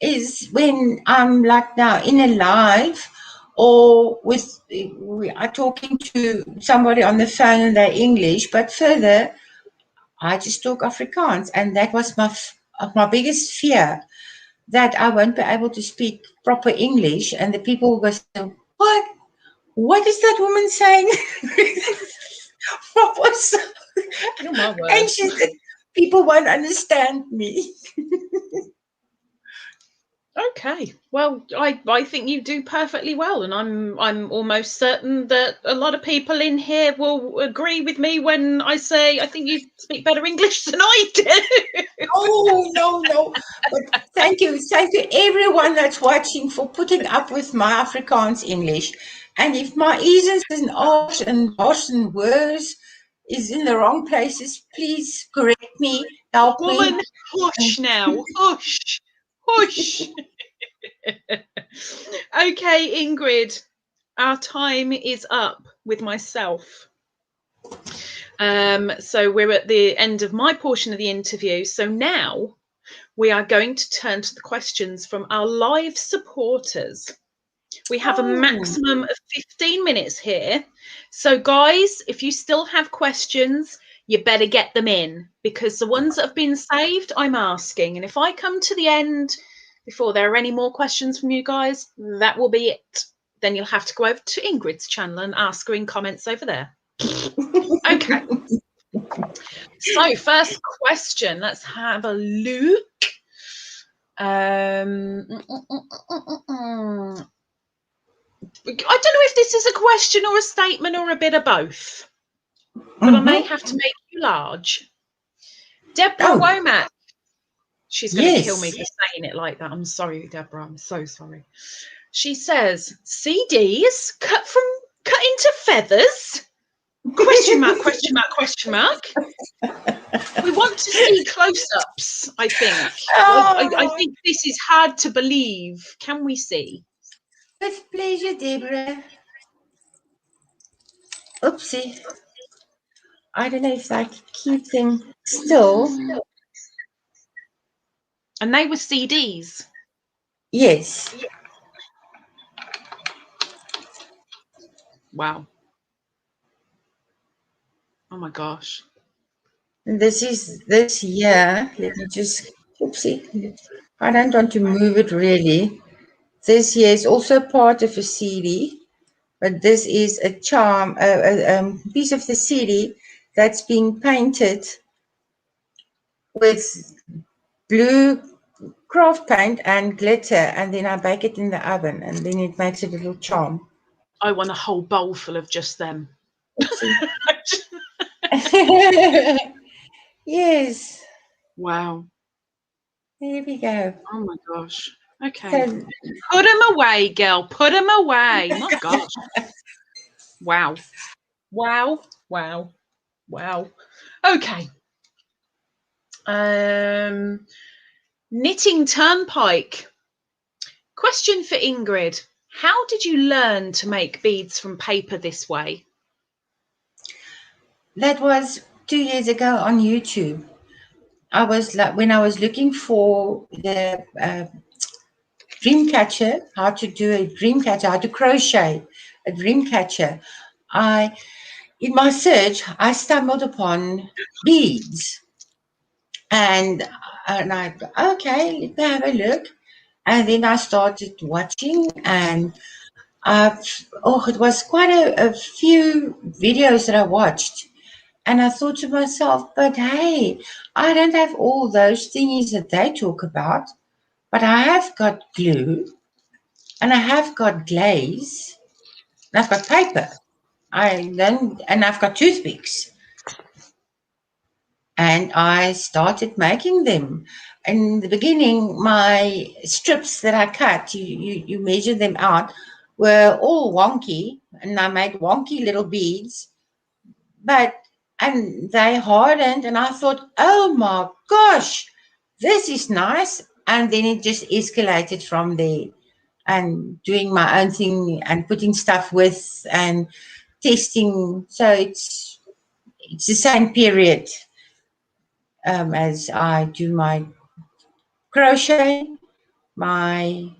is when I'm like now in a live, or we are talking to somebody on the phone and they're English. But further, I just talk Afrikaans, and that was my biggest fear, that I won't be able to speak proper English, and the people will say, "What? What is that woman saying?" What was? Oh my word! And she said, "People won't understand me." Okay, well, I think you do perfectly well, and I'm almost certain that a lot of people in here will agree with me when I say I think you speak better English than I do. Oh, no. But thank you everyone that's watching for putting up with my Afrikaans English. And if my Isens and Ars and Bos and words is in the wrong places, please correct me, help Woman, me. hush now, hush. Okay, Ingrid, our time is up with myself. So we're at the end of my portion of the interview. So now we are going to turn to the questions from our live supporters. We have a maximum of 15 minutes here. So guys, if you still have questions, you better get them in, because the ones that have been saved, I'm asking. And if I come to the end before there are any more questions from you guys, that will be it. Then you'll have to go over to Ingrid's channel and ask her in comments over there. Okay. So first question, let's have a look. I don't know if this is a question or a statement or a bit of both, but I may have to make you large. Deborah Womack. She's going to kill me for saying it like that. I'm sorry, Deborah. I'm so sorry. She says, CDs cut into feathers? Question mark, question mark, question mark. We want to see close-ups, I think. I think this is hard to believe. Can we see? With pleasure, Deborah. Oopsie. I don't know if I can keep them still. And they were CDs. Yes. Wow. Oh my gosh. And this is this year. Let me just, oopsie. I don't want to move it really. This here is also part of a CD, but this is a charm, a piece of the CD that's being painted with blue craft paint and glitter, and then I bake it in the oven, and then it makes a little charm. I want a whole bowl full of just them. Yes. Wow. There we go. Oh my gosh. Okay. So, Put them away, girl. Put them away. My gosh. Wow. Wow. Wow. Wow. Okay. Knitting Turnpike. Question for Ingrid. How did you learn to make beads from paper this way? that was 2 years ago on YouTube. I was like, when I was looking for the dream catcher, how to do a dream catcher, how to crochet a dream catcher, in my search, I stumbled upon beads. And I thought, okay, let me have a look. And then I started watching, and it was quite a few videos that I watched. And I thought to myself, but hey, I don't have all those thingies that they talk about, but I have got glue, and I have got glaze, and I've got paper. And I've got toothpicks. And I started making them. In the beginning, my strips that I cut, you measure them out, were all wonky, and I made wonky little beads. And they hardened, and I thought, oh my gosh, this is nice. And then it just escalated from there, and doing my own thing and putting stuff with and testing. So it's the same period as I do my crochet, my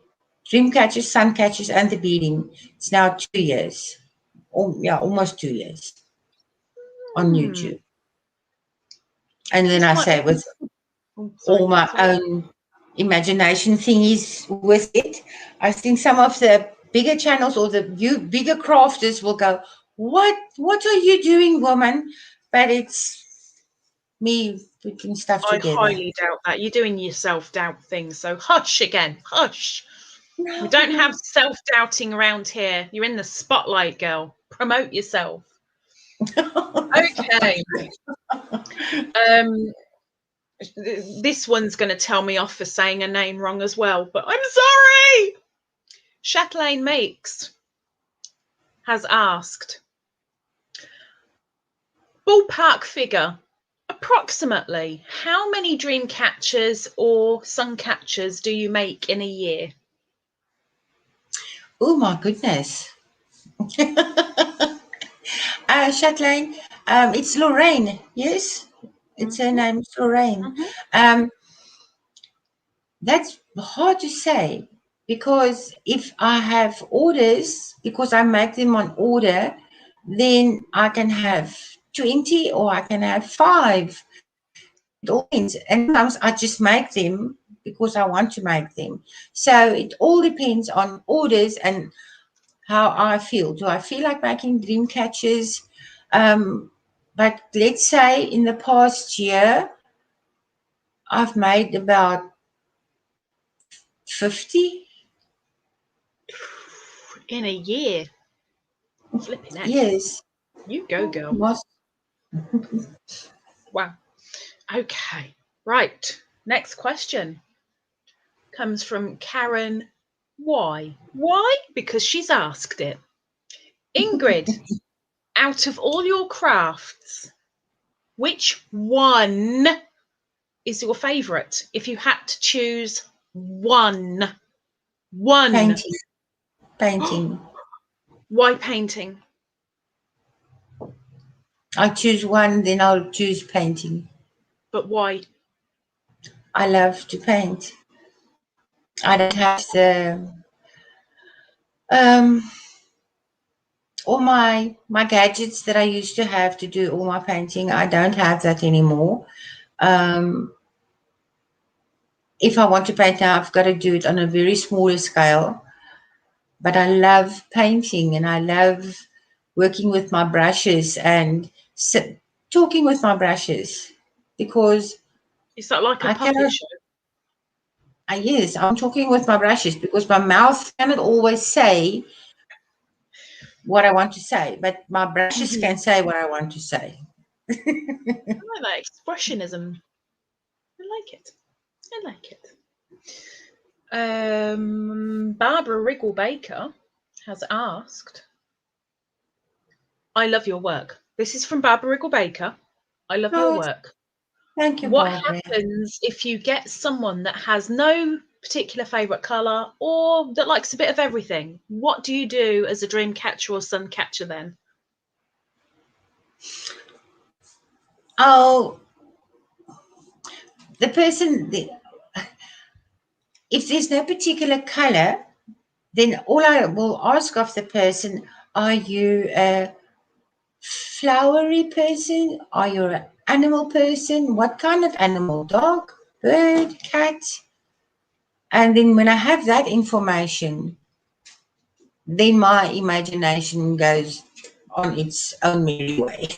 dream catches, sun catches, and the beading. It's now 2 years. Almost 2 years on YouTube. And then I say with all my own imagination thingies with it, I think some of the bigger channels or the bigger crafters will go, what are you doing, woman? But it's me putting stuff together. I highly doubt that. You're doing your self-doubt thing, so hush again, hush. No. We don't have self-doubting around here. You're in the spotlight, girl. Promote yourself. Okay. This one's going to tell me off for saying a name wrong as well, but I'm sorry. Chatelaine Makes has asked, ballpark figure, approximately how many dream catchers or sun catchers do you make in a year? Oh my goodness. Chatelaine, it's Lorraine, yes? It's her name, it's Lorraine. That's hard to say, because if I have orders, because I make them on order, then I can have 20 or I can have 5. It all depends. And sometimes I just make them because I want to make them. So it all depends on orders and how I feel. Do I feel like making dream catches? But let's say in the past year, I've made about 50. In a year? Flipping heck. Yes. You go, girl. Wow. Okay. Right. Next question comes from Karen. Why? Why? Because she's asked it. Ingrid, out of all your crafts, which one is your favourite? If you had to choose one. Painting. Why painting? I choose one, then I'll choose painting. But why? I love to paint. I don't have the all my gadgets that I used to have to do all my painting. I don't have that anymore. If I want to paint now, I've got to do it on a very smaller scale. But I love painting, and I love working with my brushes and talking with my brushes, because Is that like a I puppet cannot. show? Yes, I'm talking with my brushes because my mouth cannot always say what I want to say, but my brushes Mhm. can say what I want to say. I like that expressionism. I like it. I like it. Barbara Wriggle Baker has asked, I love your work. This is from Barbara Wriggle Baker. I love your Oh, work. thank you, What Barbara. happens if you get someone that has no particular favourite colour or that likes a bit of everything? What do you do as a dream catcher or sun catcher then? Oh, if there's no particular color, then all I will ask of the person, are you a flowery person? Are you an animal person? What kind of animal? Dog, bird, cat? And then when I have that information, then my imagination goes on its own merry way.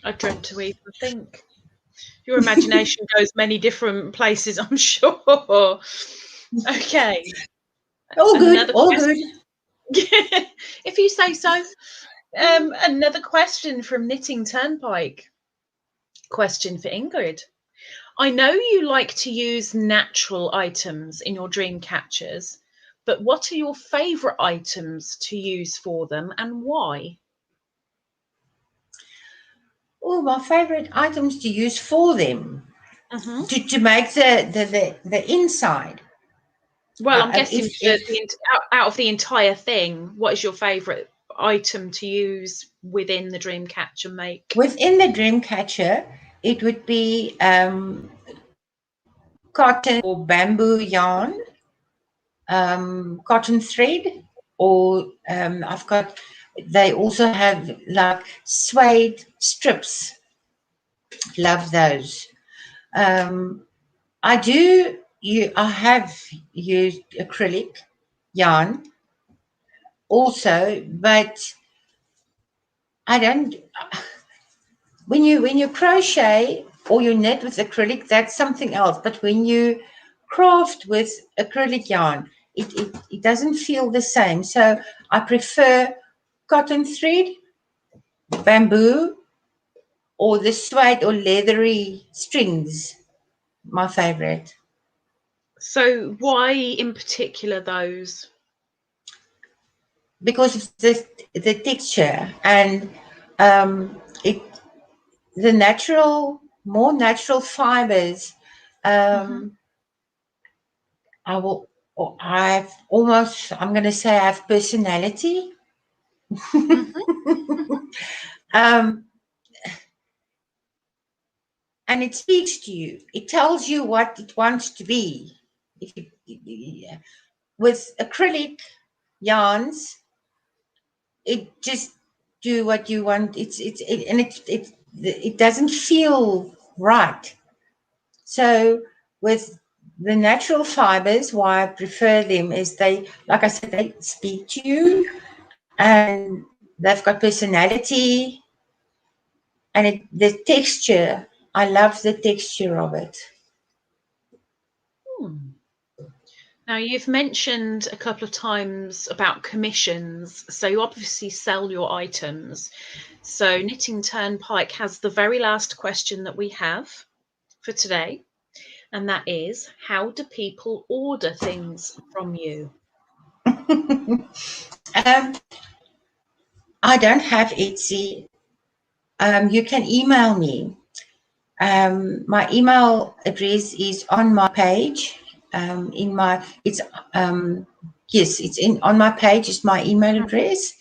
I dread to even think. Your imagination goes many different places, I'm sure. Okay, All good, another all good. question. If you say so. Another question from Knitting Turnpike. Question for Ingrid. I know you like to use natural items in your dream catchers, but what are your favourite items to use for them and why? Oh, my favorite items to use for them Hmm. to make the inside. Well, I'm guessing If out of the entire thing, what is your favourite item to use within the Dreamcatcher make? within the Dreamcatcher, it would be cotton or bamboo yarn, cotton thread, or they also have like suede strips. Love those. Um, I have used acrylic yarn also, but I don't. When you crochet or you knit with acrylic, that's something else. But when you craft with acrylic yarn, it doesn't feel the same. So I prefer cotton thread, bamboo, or the suede or leathery strings. My favorite. So, why in particular those? Because of the texture and it the more natural fibers. Hmm. Um, I'm going to say I have personality. Hmm. um, and it speaks to you. It tells you what it wants to be. If you, yeah. With acrylic yarns, it just do what you want. It doesn't feel right. So with the natural fibers, why I prefer them is they, like I said, they speak to you and they've got personality and the texture. I love the texture of it. Hmm. Now, you've mentioned a couple of times about commissions, so you obviously sell your items. So, Knitting Turnpike has the very last question that we have for today, and that is, how do people order things from you? um, I don't have Etsy. You can email me. My email address is on my page. In my it's yes, it's in on my page. Is my email address,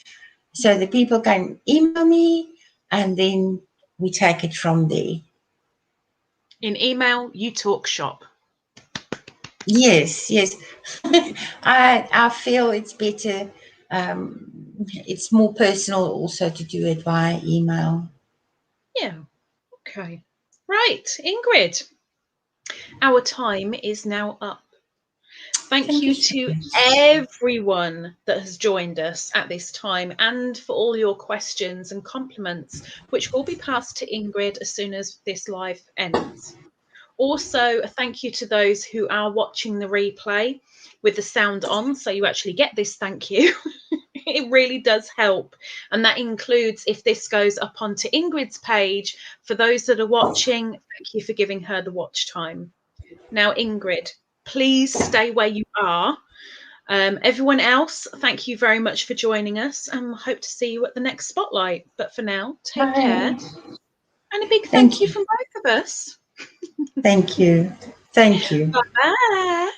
so the people can email me, and then we take it from there. In email, you talk shop. Yes, yes. I feel it's better. It's more personal also to do it via email. Yeah. Okay. Right, Ingrid. Our time is now up. Thank you so to much. everyone that has joined us at this time and for all your questions and compliments, which will be passed to Ingrid as soon as this live ends. Also, a thank you to those who are watching the replay with the sound on, so you actually get this thank you. It really does help. And that includes if this goes up onto Ingrid's page. For those that are watching, thank you for giving her the watch time. Now, Ingrid, please stay where you are. Everyone else, thank you very much for joining us and hope to see you at the next Spotlight. But for now, take care. Bye. And a big Thank thank you you. from both of us. Thank you. Thank you. Bye.